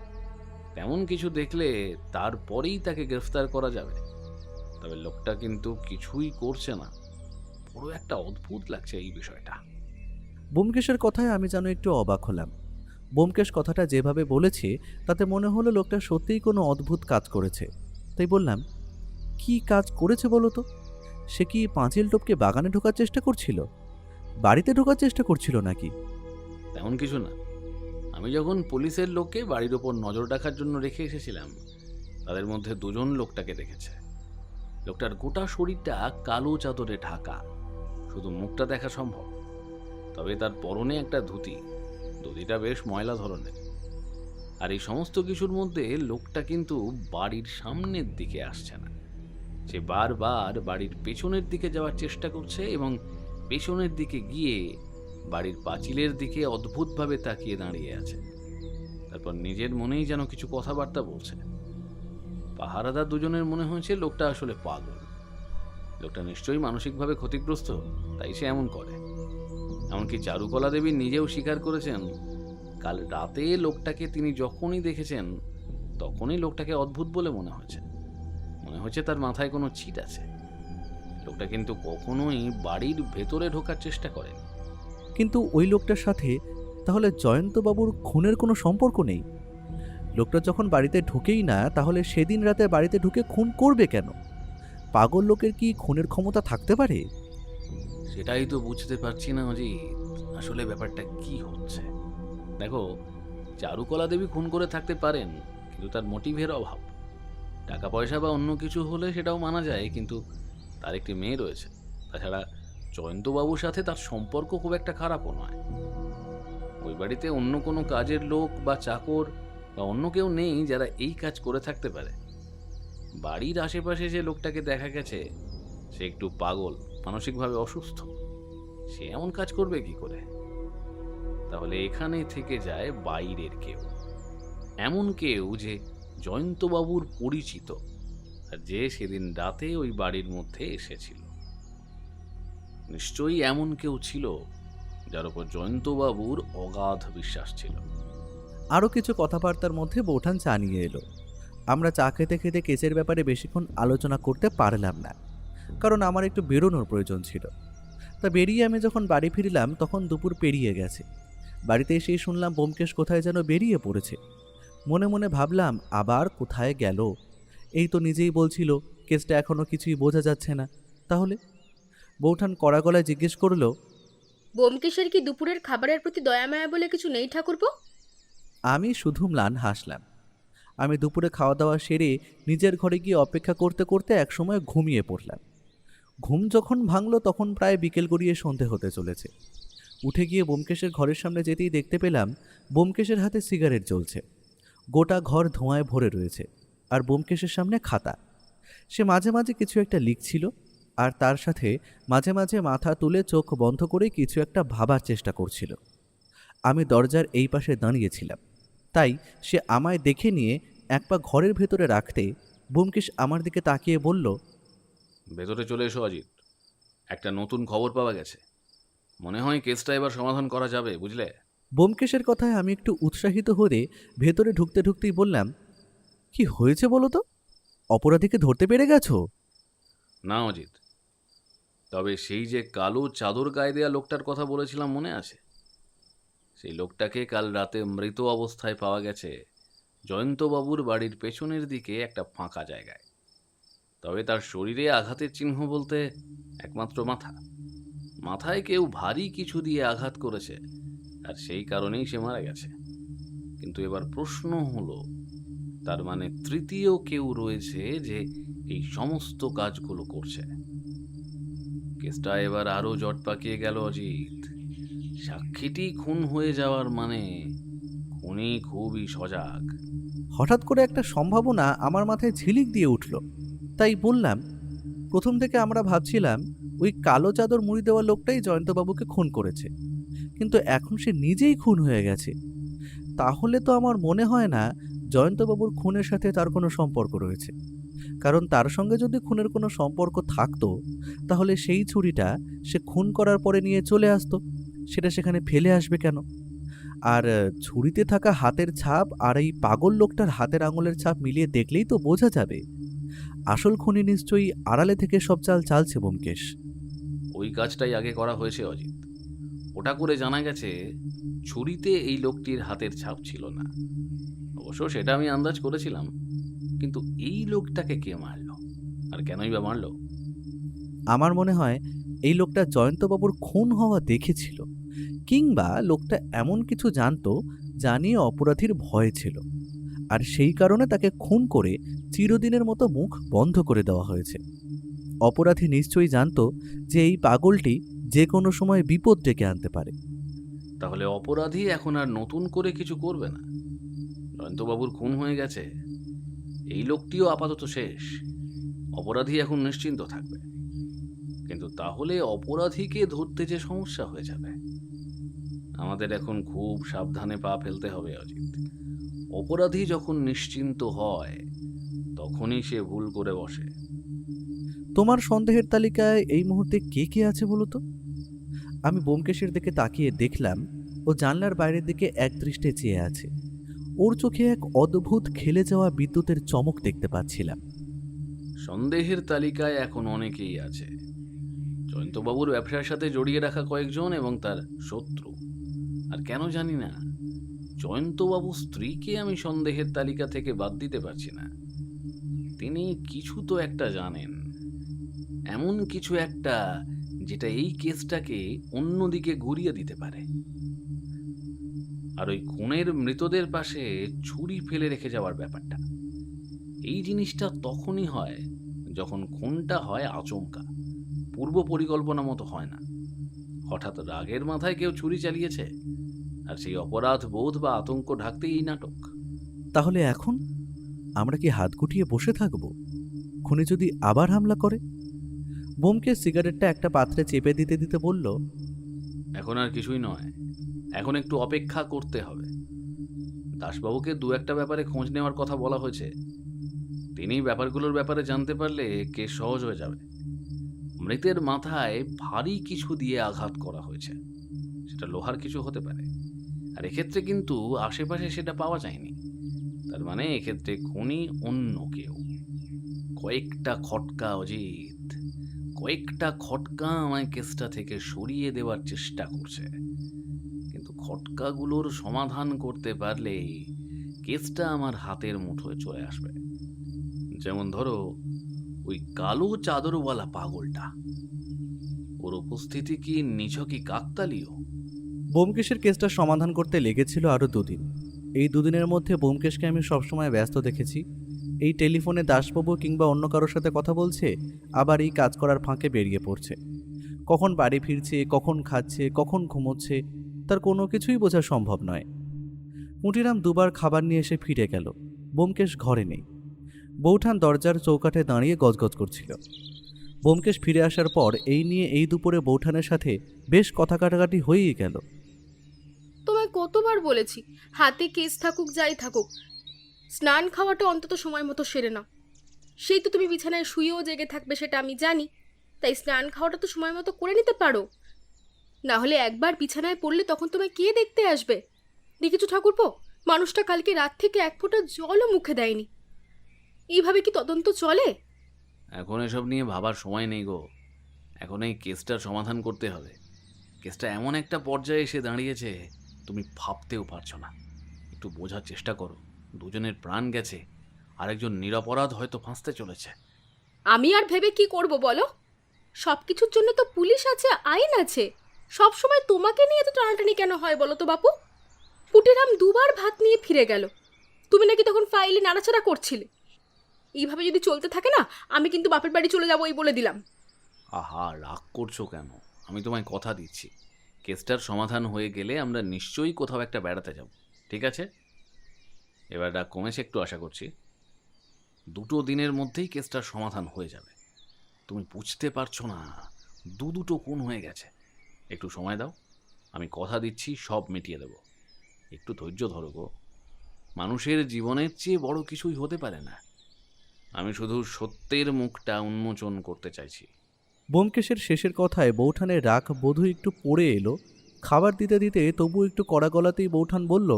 তেমন কিছু দেখলে তারপরেই তাকে গ্রেফতার করা যাবে। তবে লোকটা কিন্তু কিছুই করছে না। বড় একটা অদ্ভুত লাগছে এই বিষয়টা। ব্যোমকেশের কথায় আমি যেন একটু অবাক হলাম। ব্যোমকেশ কথাটা যেভাবে বলেছে তাতে মনে হলো লোকটা সত্যিই কোনো অদ্ভুত কাজ করেছে। তাই বললাম, কি কাজ করেছে বলো তো? সে কি পাঁচিল টপকে বাগানে ঢোকার চেষ্টা করছিল? বাড়িতে ঢোকার চেষ্টা করছিল নাকি? তেমন কিছু না। আমি যখন পুলিশের লোককে বাড়ির ওপর নজর রাখার জন্য রেখে এসেছিলাম, তাদের মধ্যে 2জন লোকটাকে দেখেছে। লোকটার গোটা শরীরটা কালো চাদরে ঢাকা, শুধু মুখটা দেখা সম্ভব। তবে তার পরনে একটা ধুতিটা বেশ ময়লা ধরনের। আর এই সমস্ত কিছুর মধ্যে লোকটা কিন্তু বাড়ির সামনের দিকে আসছে না। সে বারবার বাড়ির পেছনের দিকে যাওয়ার চেষ্টা করছে এবং পেছনের দিকে গিয়ে বাড়ির পাঁচিলের দিকে অদ্ভুতভাবে তাকিয়ে দাঁড়িয়ে আছে। তারপর নিজের মনেই যেন কিছু কথাবার্তা বলছে। পাহারাদার 2জনের মনে হয়েছে লোকটা আসলে পাগল। লোকটা নিশ্চয়ই মানসিকভাবে ক্ষতিগ্রস্ত, তাই সে এমন করে। এমনকি চারুকলা দেবী নিজেও স্বীকার করেছেন, কাল রাতে লোকটাকে তিনি যখনই দেখেছেন তখনই লোকটাকে অদ্ভুত বলে মনে হয়েছে তার মাথায় কোনো ছিট আছে। লোকটা কিন্তু কখনোই বাড়ির ভেতরে ঢোকার চেষ্টা করেনি। কিন্তু ওই লোকটার সাথে তাহলে জয়ন্তবাবুর খুনের কোনো সম্পর্ক নেই? লোকটা যখন বাড়িতে ঢুকেই না, তাহলে সেদিন রাতে বাড়িতে ঢুকে খুন করবে কেন? পাগল লোকের কি খুনের ক্ষমতা থাকতে পারে? সেটাই তো বুঝতে পারছি না অজিত, আসলে ব্যাপারটা কি হচ্ছে। দেখো, চারুকলা দেবী খুন করে থাকতে পারেন, কিন্তু তার মোটিভের অভাব। টাকা পয়সা বা অন্য কিছু হলে সেটাও মানা যায়, কিন্তু তার একটি মেয়ে রয়েছে। তাছাড়া জয়ন্তবাবুর সাথে তার সম্পর্ক খুব একটা খারাপও নয়। ওই বাড়িতে অন্য কোনো কাজের লোক বা চাকর বা অন্য কেউ নেই যারা এই কাজ করে থাকতে পারে। বাড়ির আশেপাশে যে লোকটাকে দেখা গেছে সে একটু পাগল, মানসিকভাবে অসুস্থ। সে এমন কাজ করবে কি করে? তাহলে এখানে থেকে যায় বাইরের কেউ, এমন কেউ যে জয়ন্তবাবুর পরিচিত আর যে সেদিন রাতে ওই বাড়ির মধ্যে এসেছিল। নিশ্চয়ই এমন কেউ ছিল যার উপর জয়ন্তবাবুর অগাধ বিশ্বাস ছিল। আরও কিছু কথাবার্তার মধ্যে বৌঠান চা নিয়ে এলো। আমরা চা খেতে খেতে কেসের ব্যাপারে বেশিক্ষণ আলোচনা করতে পারলাম না, কারণ আমার একটু বেরোনোর প্রয়োজন ছিল। তা বেরিয়ে আমি যখন বাড়ি ফিরলাম তখন দুপুর পেরিয়ে গেছে। বাড়িতে এসেই শুনলাম ব্যোমকেশ কোথায় যেন বেরিয়ে পড়েছে। মনে মনে ভাবলাম আবার কোথায় গেল? এই তো নিজেই বলছিল কেসটা এখনও কিছুই বোঝা যাচ্ছে না। তাহলে? বৌঠান কড়া গলায় জিজ্ঞেস করলো, ব্যোমকেশের কি দুপুরের খাবারের প্রতি দয়া মায়া বলে কিছু নেই ঠাকুরপো? আমি শুধু ম্লান হাসলাম। আমি দুপুরে খাওয়া দাওয়া সেরে নিজের ঘরে গিয়ে অপেক্ষা করতে করতে একসময় ঘুমিয়ে পড়লাম। ঘুম যখন ভাঙল তখন প্রায় বিকেল গড়িয়ে সন্ধে হতে চলেছে। উঠে গিয়ে ব্যোমকেশের ঘরের সামনে যেতেই দেখতে পেলাম ব্যোমকেশের হাতে সিগারেট জ্বলছে। গোটা ঘর ধোঁয়ায় ভরে রয়েছে, আর ব্যোমকেশের সামনে খাতা। সে মাঝে মাঝে কিছু একটা লিখছিল, আর তার সাথে মাঝে মাঝে মাথা তুলে চোখ বন্ধ করে কিছু একটা ভাবার চেষ্টা করছিল। আমি দরজার এই পাশে দাঁড়িয়েছিলাম, তাই সে আমায় দেখে নিয়ে এক পা ঘরের ভেতরে রাখতে ব্যোমকেশ আমার দিকে তাকিয়ে বলল, ভেতরে চলে এসো অজিত, একটা নতুন খবর পাওয়া গেছে। মনে হয় কেসটা এবার সমাধান করা যাবে, বুঝলে? ব্যোমকেশের কথায় আমি একটু উৎসাহিত হয়ে ভেতরে ঢুকতে ঢুকতেই বললাম, কি হয়েছে বলো তো? অপরাধীকে ধরতে পেরে গেছো? না অজিত, তবে সেই যে কালো চাদর গায়ে দেয়া লোকটার কথা বলেছিলাম মনে আছে? সেই লোকটাকে কাল রাতে মৃত অবস্থায় পাওয়া গেছে জয়ন্তবাবুর বাড়ির পেছনের দিকে একটা ফাঁকা জায়গায়। তবে তার শরীরে আঘাতের চিহ্ন বলতে একমাত্র মাথায় কেউ ভারী কিছু দিয়ে আঘাত করেছে, আর সেই কারণেই সে মারা গেছে। কিন্তু এবার প্রশ্ন হলো, তার মানে তৃতীয় কেউ রয়েছে যে এই সমস্ত কাজগুলো করছে। কেসটা এবার আরো জট পাকিয়ে গেল অজিত। সাক্ষীটি খুন হয়ে যাওয়ার মানে খুনি খুবই সজাগ। হঠাৎ করে একটা সম্ভাবনা আমার মাথায় ঝিলিক দিয়ে উঠল। তাই বললাম, প্রথম থেকে আমরা ভাবছিলাম ওই কালো চাদর মুড়ি দেওয়া লোকটাই জয়ন্তবাবুকে খুন করেছে, কিন্তু এখন সে নিজেই খুন হয়ে গেছে। তাহলে তো আমার মনে হয় না জয়ন্তবাবুর খুনের সাথে তার কোনো সম্পর্ক রয়েছে, কারণ তার সঙ্গে যদি খুনের কোনো সম্পর্ক থাকতো তাহলে সেই ছুরিটা সে খুন করার পরে নিয়ে চলে আসতো, সেটা সেখানে ফেলে আসবে কেন? আর ছুরিতে থাকা হাতের ছাপ আর এই পাগল লোকটার হাতের আঙুলের ছাপ মিলিয়ে দেখলেই তো বোঝা যাবে আসল খুনি নিশ্চয়ই আড়ালে থেকে সব চাল চালছে ব্যোমকেশ। ওই কাজটাই আগে করা হয়েছে অজিত। ওটা করে জানা গেছে ছুরিতে এই লোকটির হাতের ছাপ ছিল না। অবশ্য সেটা আমি আন্দাজ করেছিলাম, কিন্তু এই লোকটাকে কে মারলো আর কেনই বা মারলো? আমার মনে হয় এই লোকটা জয়ন্তবাবুর খুন হওয়া দেখেছিল, কিংবা লোকটা এমন কিছু জানতো যা নিয়ে অপরাধীর ভয় ছিল, আর সেই কারণে তাকে খুন করে চিরদিনের মতো মুখ বন্ধ করে দেওয়া হয়েছে। অপরাধী নিশ্চয়ই জানতো যে এই পাগলটি যে কোনো সময় বিপদ ডেকে আনতে পারে। তাহলে অপরাধী এখন আর নতুন করে কিছু করবে না। জয়ন্তবাবুর খুন হয়ে গেছে, এই লোকটিও আপাতত শেষ। অপরাধী এখন নিশ্চিন্ত থাকবে। কিন্তু তাহলে অপরাধীকে ধরতে যে সমস্যা হয়ে যাবে। আমাদের এখন খুব সাবধানে পা ফেলতে হবে অজিত। অপরাধী যখন নিশ্চিন্ত হয় তখনই সে ভুল করে বসে। তোমার সন্দেহের তালিকায় এই মুহূর্তে কে কে আছে বলো তো? আমি ব্যোমকেশের দিকে তাকিয়ে দেখলাম ও জানলার বাইরের দিকে এক দৃষ্টে চেয়ে আছে। ওর চোখে এক অদ্ভুত খেলে যাওয়া বিদ্যুতের চমক দেখতে পাচ্ছিলাম। সন্দেহের তালিকায় এখন অনেকেই আছে। জয়ন্তবাবুর ব্যবসার সাথে জড়িয়ে রাখা কয়েকজন এবং তার শত্রু। আর কেন জানি না, জয়ন্তবাবুর স্ত্রীকে আমি সন্দেহের তালিকা থেকে বাদ দিতে পারছি না। তিনি কিছু তো একটা জানেন, এমন কিছু একটা যেটা এই কেসটাকে অন্যদিকে ঘুরিয়ে দিতে পারে। আর ওই খুনের মৃতদের পাশে ছুরি ফেলে রেখে যাওয়ার ব্যাপারটা, এই জিনিসটা তখনই হয় যখন খুনটা হয় আচমকা, পূর্ব পরিকল্পনা মতো হয় না। হঠাৎ রাগের মাথায় কেউ ছুরি চালিয়েছে আর সেই অপরাধ বোধ বা আতঙ্ক ঢাকতেই এই নাটক। তাহলে এখন আমরা কি হাত গুটিয়ে বসে থাকব? খুনি যদি আবার হামলা করে? বোমকেশ সিগারেটটা একটা পাত্রে চেপে দিতে দিতে বলল, এখন আর কিছুই নয়, এখন একটু অপেক্ষা করতে হবে। দাসবাবুকে দু একটা ব্যাপারে খোঁজ নেওয়ার কথা বলা হয়েছে। তিনি ব্যাপারগুলোর ব্যাপারে জানতে পারলে কেস সহজ হয়ে যাবে। মৃতের মাথায় ভারী কিছু দিয়ে আঘাত করা হয়েছে, সেটা লোহার কিছু হতে পারে। আর এক্ষেত্রে কিন্তু আশেপাশে সেটা পাওয়া যায়নি। তার মানে এক্ষেত্রে খুনি অন্য কেউ। কয়েকটা খটকা অজিত, কয়েকটা খটকা আমায় কেসটা থেকে সরিয়ে দেওয়ার চেষ্টা করছে, কিন্তু খটকাগুলোর সমাধান করতে পারলেই কেসটা আমার হাতের মুঠোয় চলে আসবে। যেমন ধরো ওই কালো চাদরওয়ালা পাগলটা, ওর উপস্থিতি কি নিছকই কাকতালীয়? বোমকেশের কেসটা সমাধান করতে লেগেছিল আরও 2 দিন। এই 2 দিনের মধ্যে বোমকেশকে আমি সবসময় ব্যস্ত দেখেছি। এই টেলিফোনে দাসবাবু কিংবা অন্য কারোর সাথে কথা বলছে, আবার এই কাজ করার ফাঁকে বেরিয়ে পড়ছে। কখন বাড়ি ফিরছে, কখন খাচ্ছে, কখন ঘুমোচ্ছে, তার কোনো কিছুই বোঝা সম্ভব নয়। মুটিরাম 2বার খাবার নিয়ে এসে ফিরে গেল। বোমকেশ ঘরে নেই। বৌঠান দরজার চৌকাঠে দাঁড়িয়ে গজগজ করছিল। বোমকেশ ফিরে আসার পর এই নিয়ে এই দুপুরে বৌঠানের সাথে বেশ কথা কাটাকাটি হয়েই গেল। তোমায় কতবার বলেছি, হাতে কেস থাকুক যাই থাকুক, স্নান খাওয়াটা অন্তত সময় মতো সেরে নাও। সেই তো তুমি বিছানায় শুয়েও জেগে থাকবে সেটা আমি জানি, তাই স্নান খাওয়াটা তো সময় মতো করে নিতে পারো। না হলে একবার বিছানায় পড়লে তখন তোমায় কে দেখতে আসবে? দেখেছো ঠাকুরপো, মানুষটা কালকে রাত থেকে এক ফোঁটা জলও মুখে দেয়নি। এইভাবে কি তদন্ত চলে? এখন এসব নিয়ে ভাবার সময় নেই গো। এখন এই কেসটার সমাধান করতে হবে। কেসটা এমন একটা পর্যায়ে এসে দাঁড়িয়েছে, তুমি ভাবতেও পারছো না। একটু বোঝার চেষ্টা করো। দুজনের প্রাণ গেছে, আরেকজন নিরপরাধ হয়তো ফাঁসতে চলেছে। আমি আর ভেবে কি করব বলো? সব কিছুর জন্য তো পুলিশ আছে, আইন আছে। সব সময় তোমাকে নিয়ে তো টানাটানি কেন হয় বলো তো বাপু? পুটিরাম 2বার ভাত নিয়ে ফিরে গেল, তুমি নাকি তখন ফাইলে নাড়াচাড়া করছিলে। এইভাবে যদি চলতে থাকে না, আমি কিন্তু বাপের বাড়ি চলে যাবো, এই বলে দিলাম। আহা, রাগ করছো কেন? আমি তোমায় কথা দিচ্ছি, কেসটার সমাধান হয়ে গেলে আমরা নিশ্চয়ই কোথাও একটা বেড়াতে যাব, ঠিক আছে? এবার রাগ কমেছে একটু, আশা করছি। 2 দিনের মধ্যেই কেসটার সমাধান হয়ে যাবে। তুমি বুঝতে পারছো না, দুটো খুন হয়ে গেছে। একটু সময় দাও, আমি কথা দিচ্ছি সব মিটিয়ে দেব। একটু ধৈর্য ধরো গো। মানুষের জীবনের চেয়ে বড় কিছুই হতে পারে না। আমি শুধু সত্যের মুখটা উন্মোচন করতে চাইছি। বোমকেশের শেষের কথায় বৌঠানের রাগ বোধ একটু পড়ে এলো। খাবার দিতে দিতে তবু একটু কড়া গলাতেই বৌঠান বলল,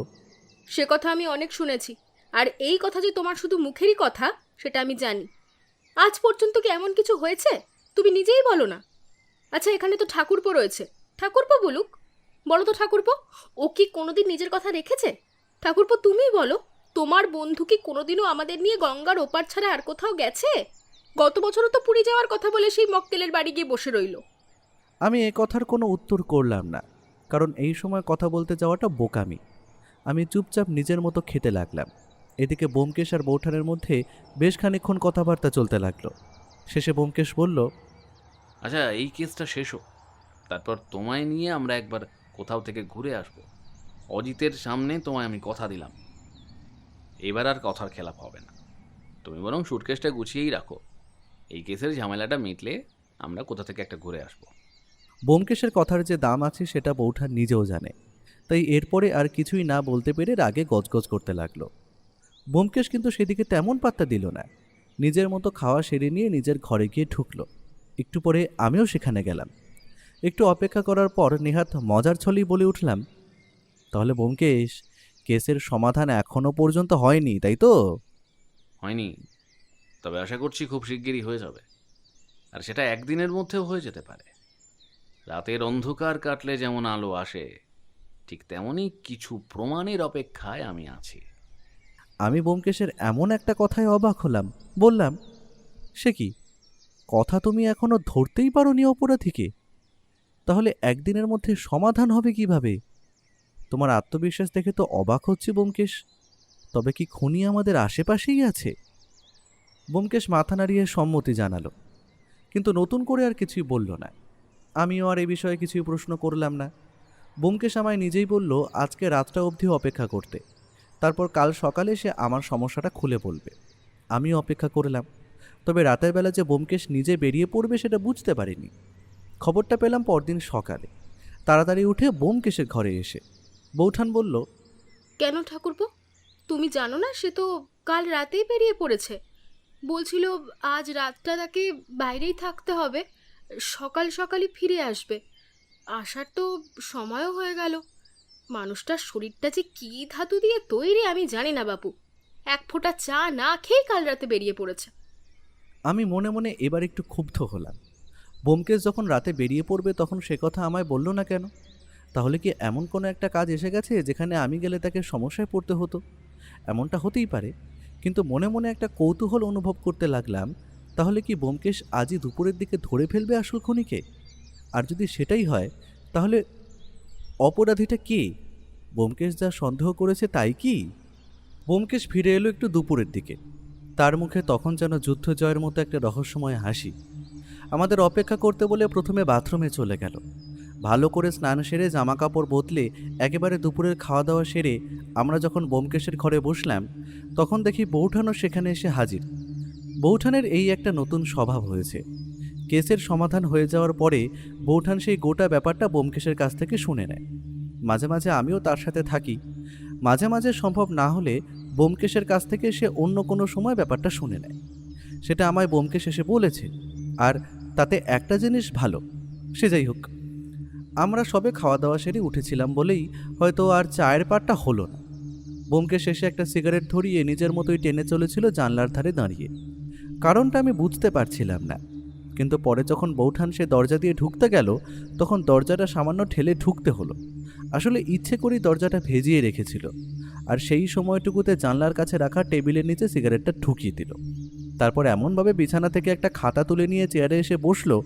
সে কথা আমি অনেক শুনেছি, আর এই কথা যে তোমার শুধু মুখেরই কথা সেটা আমি জানি। আজ পর্যন্ত কি এমন কিছু হয়েছে? তুমি নিজেই বলো না। আচ্ছা, এখানে তো ঠাকুরপো রয়েছে, ঠাকুরপো বলুক। বলো তো ঠাকুরপো, ও কি কোনোদিন নিজের কথা রেখেছে? ঠাকুরপো তুমিই বলো, তোমার বন্ধু কি কোনোদিনও আমাদের নিয়ে গঙ্গার ওপার ছাড়া আর কোথাও গেছে? গত বছরও তো পুরী যাওয়ার কথা বলে সেই মক্কেলের বাড়ি গিয়ে বসে রইল। আমি এ কথার কোনো উত্তর করলাম না, কারণ এই সময় কথা বলতে যাওয়াটা বোকামি। আমি চুপচাপ নিজের মতো খেতে লাগলাম। এদিকে বোমকেশ আর বৌঠানের মধ্যে বেশ খানিকক্ষণ কথাবার্তা চলতে লাগলো। শেষে বোমকেশ বলল, আচ্ছা, এই কেসটা শেষ হোক, তারপর তোমায় নিয়ে আমরা একবার কোথাও থেকে ঘুরে আসব। অজিতের সামনে তোমায় আমি কথা দিলাম, এবার আর কথার খেলাপ হবে না। তুমি বরং সুটকেসটা গুছিয়েই রাখো। এই কেসের ঝামেলাটা মিটলে আমরা কোথা থেকে একটা ঘুরে আসব। বোমকেশের কথার যে দাম আছে সেটা বৌঠান নিজেও জানে, তাই এরপরে আর কিছুই না বলতে পেরে রাগে গজগজ করতে লাগলো। বোমকেশ কিন্তু সেদিকে তেমন পাত্তা দিল না। নিজের মতো খাওয়া সেরে নিয়ে নিজের ঘরে গিয়ে ঢুকলো। একটু পরে আমিও সেখানে গেলাম। একটু অপেক্ষা করার পর নেহাত মজার ছলেই বলে উঠলাম, তাহলে বোমকেশ, কেসের সমাধান এখনো পর্যন্ত হয়নি, তাই তো? হয়নি, তবে আশা করছি খুব শিগগিরই হয়ে যাবে। আর সেটা একদিনের মধ্যেও হয়ে যেতে পারে। রাতের অন্ধকার কাটলে যেমন আলো আসে, ঠিক তেমনই কিছু প্রমাণের অপেক্ষায় আমি আছি। আমি বোমকেশের এমন একটা কথায় অবাক হলাম। বললাম, সে কি কথা, তুমি এখনো ধরতেই পারোনি অপরাধীকে? তাহলে একদিনের মধ্যে সমাধান হবে কিভাবে? তোমার আত্মবিশ্বাস দেখে তো অবাক হচ্ছে বোমকেশ। তবে কি খুনি আমাদের আশেপাশেই আছে? বোমকেশ মাথা নাড়িয়ে সম্মতি জানালো, কিন্তু নতুন করে আর কিছুই বলল না। আমিও আর এ বিষয়ে কিছুই প্রশ্ন করলাম না। ব্যোমকেশ আমায় নিজেই বলল আজকে রাতটা অবধি অপেক্ষা করতে, তারপর কাল সকালে সে আমার সমস্যাটা খুলে বলবে। আমিও অপেক্ষা করলাম, তবে রাতের বেলা যে ব্যোমকেশ নিজে বেরিয়ে পড়বে সেটা বুঝতে পারিনি। খবরটা পেলাম পরদিন সকালে, তাড়াতাড়ি উঠে ব্যোমকেশের ঘরে এসে। বৌঠান বলল, কেন ঠাকুরপো, তুমি জানো না সে তো কাল রাতেই বেরিয়ে পড়েছে। বলছিল আজ রাতটা তাকে বাইরেই থাকতে হবে, সকাল সকালই ফিরে আসবে। আসার তো সময়ও হয়ে গেল। মানুষটার শরীরটা যে কী ধাতু দিয়ে তৈরি আমি জানি না বাপু, এক ফোঁটা চা না খেয়ে কাল রাতে বেরিয়ে পড়েছে। আমি মনে মনে এবার একটু ক্ষুব্ধ হলাম। ব্যোমকেশ যখন রাতে বেরিয়ে পড়বে তখন সে কথা আমায় বলল না কেন? তাহলে কি এমন কোনো একটা কাজ এসে গেছে যেখানে আমি গেলে তাকে সমস্যায় পড়তে হতো? এমনটা হতেই পারে, কিন্তু মনে মনে একটা কৌতূহল অনুভব করতে লাগলাম, তাহলে কি ব্যোমকেশ আজই দুপুরের দিকে ধরে ফেলবে আসল খুনিকে? আর যদি সেটাই হয় তাহলে অপরাধীটা কে? ব্যোমকেশ যা সন্দেহ করেছে তাই কি? ব্যোমকেশ ফিরে এলো একটু দুপুরের দিকে। তার মুখে তখন যেন যুদ্ধ জয়ের মতো একটা রহস্যময় হাসি। আমাদের অপেক্ষা করতে বলে প্রথমে বাথরুমে চলে গেল। ভালো করে স্নান সেরে জামাকাপড় বদলে একেবারে দুপুরের খাওয়া দাওয়া সেরে আমরা যখন ব্যোমকেশের ঘরে বসলাম, তখন দেখি বৌঠানও সেখানে এসে হাজির। বৌঠানের এই একটা নতুন স্বভাব হয়েছে। কেসের সমাধান হয়ে যাওয়ার পরে বৌঠান সেই গোটা ব্যাপারটা ব্যোমকেশের কাছ থেকে শুনে নেয়। মাঝে মাঝে আমিও তার সাথে থাকি। মাঝে মাঝে সম্ভব না হলে ব্যোমকেশের কাছ থেকে সে অন্য কোনো সময় ব্যাপারটা শুনে নেয়। সেটা আমায় ব্যোমকেশ এসে বলেছে, আর তাতে একটা জিনিস ভালো। সে যাই হোক, আমরা সবে খাওয়া দাওয়া সেরে উঠেছিলাম বলেই হয়তো আর চায়ের পাটটা হলো না। ব্যোমকেশ এসে একটা সিগারেট ধরিয়ে নিজের মতোই টেনে চলেছিল জানলার ধারে দাঁড়িয়ে। কারণটা আমি বুঝতে পারছিলাম না, কিন্তু পরে যখন বৌঠান সে দরজা দিয়ে ঢুকতে গেল তখন দরজাটা সামান্য ঠেলে ঢুকতে হলো। আসলে ইচ্ছে করেই দরজাটা ভেজিয়ে রেখেছিল, আর সেই সময়টুকুতে জানলার কাছে রাখা টেবিলের নিচে সিগারেটটা ঢুকিয়ে দিল। তারপর এমনভাবে বিছানা থেকে একটা খাতা তুলে নিয়ে চেয়ারে এসে বসলো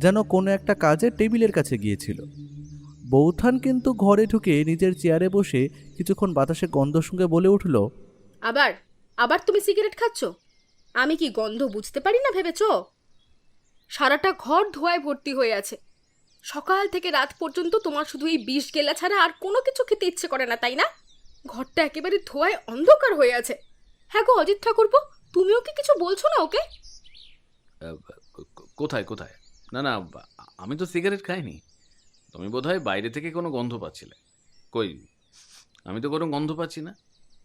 যেন কোনো একটা কাজে টেবিলের কাছে গিয়েছিল। বৌঠান কিন্তু ঘরে ঢুকে নিজের চেয়ারে বসে কিছুক্ষণ বাতাসে গন্ধ শুঁকে বলে উঠল, আবার আবার তুমি সিগারেট খাচ্ছ? আমি কি গন্ধ বুঝতে পারি না ভেবেছ? সারাটা ঘর ধোঁয়ায় ভর্তি হয়ে আছে। সকাল থেকে রাত পর্যন্ত তোমার শুধু এই বিষ গেলা ছাড়া আর কোনো কিছু খেতে ইচ্ছে করে না, তাই না? ঘরটা একেবারে ধোঁয়ায় অন্ধকার হয়ে আছে। হ্যাঁ গো অজিত ঠাকুরপো, তুমিও কি কিছু বলছো না ওকে? কোথায় কোথায়? না না, আমি তো সিগারেট খাইনি। তুমি বোধহয় বাইরে থেকে কোনো গন্ধ পাচ্ছিলে। কই, আমি তো কোনো গন্ধ পাচ্ছি না।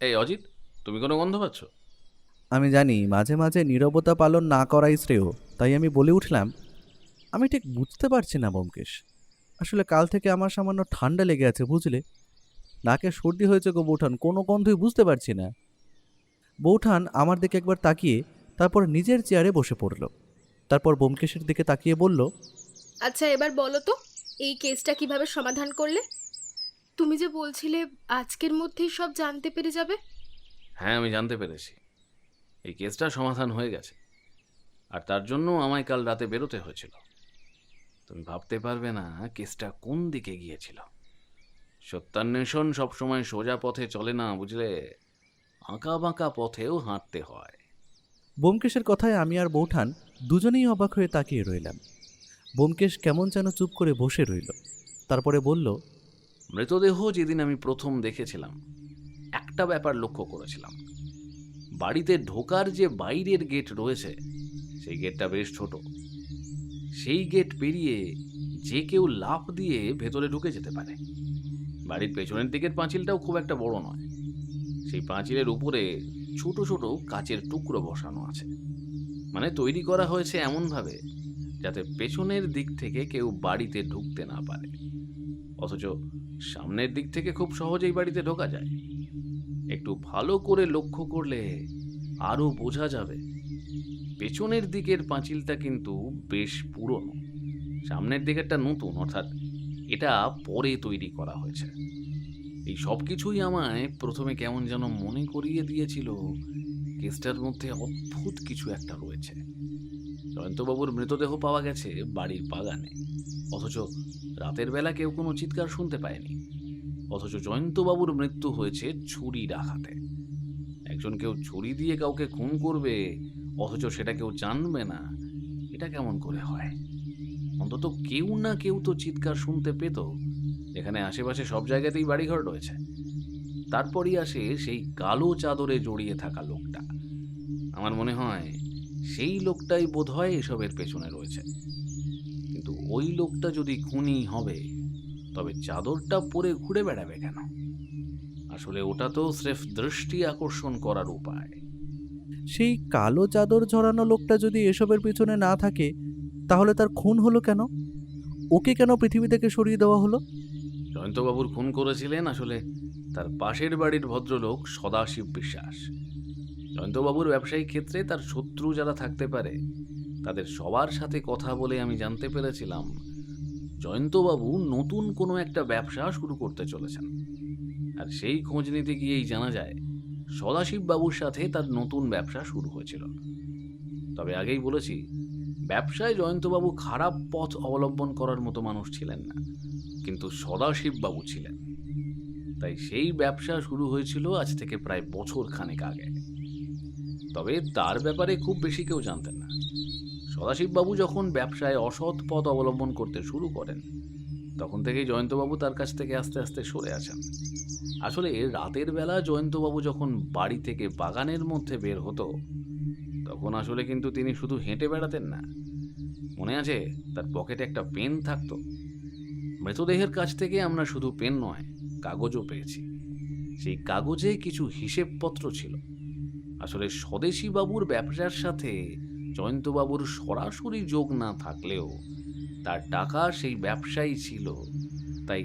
এই অজিত, তুমি কোনো গন্ধ পাচ্ছ? আমি জানি মাঝে মাঝে নীরবতা পালন না করাই শ্রেয়, তাই আমি বলে উঠলাম, আমি ঠিক বুঝতে পারছি না ব্যোমকেশ। আসলে কাল থেকে আমার সামান্য ঠান্ডা লেগে আছে, বুঝলে? নাকে সর্দি হয়েছে গো বৌঠান, কোনো গন্ধই বুঝতে পারছি না। বৌঠান আমার দিকে একবার তাকিয়ে তারপর নিজের চেয়ারে বসে পড়ল। তারপর ব্যোমকেশের দিকে তাকিয়ে বলল, আচ্ছা এবার বলো তো, এই কেসটা কিভাবে সমাধান করলে? তুমি যে বলছিলে আজকের মধ্যেই সব জানতে পেরে যাবে। হ্যাঁ, আমি জানতে পেরেছি। এই কেসটা সমাধান হয়ে গেছে, আর তার জন্য আমায় কাল রাতে বেরোতে হয়েছিল। তুমি ভাবতে পারবে না কেসটা কোন দিকে গিয়েছিল। সত্যান্বেষণ সবসময় সোজা পথে চলে না, বুঝলে? আঁকা বাঁকা পথেও হাঁটতে হয়। ব্যোমকেশের কথায় আমি আর বৌঠান দুজনেই অবাক হয়ে তাকিয়ে রইলাম। ব্যোমকেশ কেমন যেন চুপ করে বসে রইল। তারপরে বলল, মৃতদেহ যেদিন আমি প্রথম দেখেছিলাম, একটা ব্যাপার লক্ষ্য করেছিলাম। বাড়িতে ঢোকার যে বাইরের গেট রয়েছে, সেই গেটটা বেশ ছোট। সেই গেট পেরিয়ে যে কেউ লাফ দিয়ে ভেতরে ঢুকে যেতে পারে। বাড়ির পেছনের দিকের পাঁচিলটাও খুব একটা বড় নয়। সেই পাঁচিলের উপরে ছোট ছোট কাচের টুকরো বসানো আছে, মানে তৈরি করা হয়েছে এমনভাবে যাতে পেছনের দিক থেকে কেউ বাড়িতে ঢুকতে না পারে, অথচ সামনের দিক থেকে খুব সহজেই বাড়িতে ঢোকা যায়। একটু ভালো করে লক্ষ্য করলে আরো বোঝা যাবে পেছনের দিকের পাঁচিলটা কিন্তু বেশ পুরনো, সামনের দিকেরটা নতুন, অর্থাৎ এটা পরে তৈরি করা হয়েছে। এই সব কিছুই আমায় প্রথমে কেমন যেন মনে করিয়ে দিয়েছিল কেসটার মধ্যে অদ্ভুত কিছু একটা রয়েছে। জয়ন্তবাবুর মৃতদেহ পাওয়া গেছে বাড়ির বাগানে, অথচ রাতের বেলা কেউ কোনো চিৎকার শুনতে পায়নি। অথচ জয়ন্তবাবুর মৃত্যু হয়েছে ছুরির আঘাতে। একজন কেউ ছুরি দিয়ে কাউকে খুন করবে, অথচ সেটা কেউ জানবে না, এটা কেমন করে হয়? অন্তত কেউ না কেউ তো চিৎকার শুনতে পেত, যেখানে আশেপাশে সব জায়গাতেই বাড়িঘর রয়েছে। তারপরই আসে সেই কালো চাদরে জড়িয়ে থাকা লোকটা। আমার মনে হয় সেই লোকটাই বোধহয় এসবের পেছনে রয়েছে। কিন্তু ওই লোকটা যদি খুনি হবে, তবে চাদরটা পরে ঘুরে বেড়াবে কেন? আসলে ওটা তো স্রেফ দৃষ্টি আকর্ষণ করার উপায়। সেই কালো চাদর ঝরানো লোকটা যদি এসবের পিছনে না থাকে, তাহলে তার খুন হলো কেন? ওকে কেন পৃথিবী থেকে সরিয়ে দেওয়া হলো? জয়ন্তবাবুর খুন করেছিলেন আসলে তার পাশের বাড়ির ভদ্রলোক সদাশিব বিশ্বাস। জয়ন্তবাবুর ব্যবসায়িক ক্ষেত্রে তার শত্রু যারা থাকতে পারে, তাদের সবার সাথে কথা বলে আমি জানতে পেরেছিলাম জয়ন্তবাবু নতুন কোনো একটা ব্যবসা শুরু করতে চলেছেন। আর সেই খোঁজ নিতে গিয়েই জানা যায় সদাশিব বাবুর সাথে তার নতুন ব্যবসা শুরু হয়েছিল। তবে আগেই বলেছি, ব্যবসায় জয়ন্তবাবু খারাপ পথ অবলম্বন করার মতো মানুষ ছিলেন না, কিন্তু সদাশিব বাবু ছিলেন। তাই সেই ব্যবসা শুরু হয়েছিল আজ থেকে প্রায় বছর খানেক আগে। তবে তার ব্যাপারে খুব বেশি কেউ জানতেন না। সদাশিববাবু যখন ব্যবসায় অসৎ পথ অবলম্বন করতে শুরু করেন, তখন থেকেই জয়ন্তবাবু তার কাছ থেকে আস্তে আস্তে সরে আসেন। আসলে রাতের বেলা জয়ন্তবাবু যখন বাড়ি থেকে বাগানের মধ্যে বের হতো, তখন আসলে কিন্তু তিনি শুধু হেঁটে বেড়াতেন না। মনে আছে, তার পকেটে একটা পেন থাকতো। মৃতদেহের কাছ থেকে আমরা শুধু পেন নয়, কাগজও পেয়েছি। সেই কাগজে কিছু হিসেবপত্র ছিল। আসলে স্বদেশী বাবুর ব্যবসার সাথে জয়ন্তবাবুর সরাসরি যোগ না থাকলেও তার টাকা সেই ব্যবসায়ী ছিল। তাই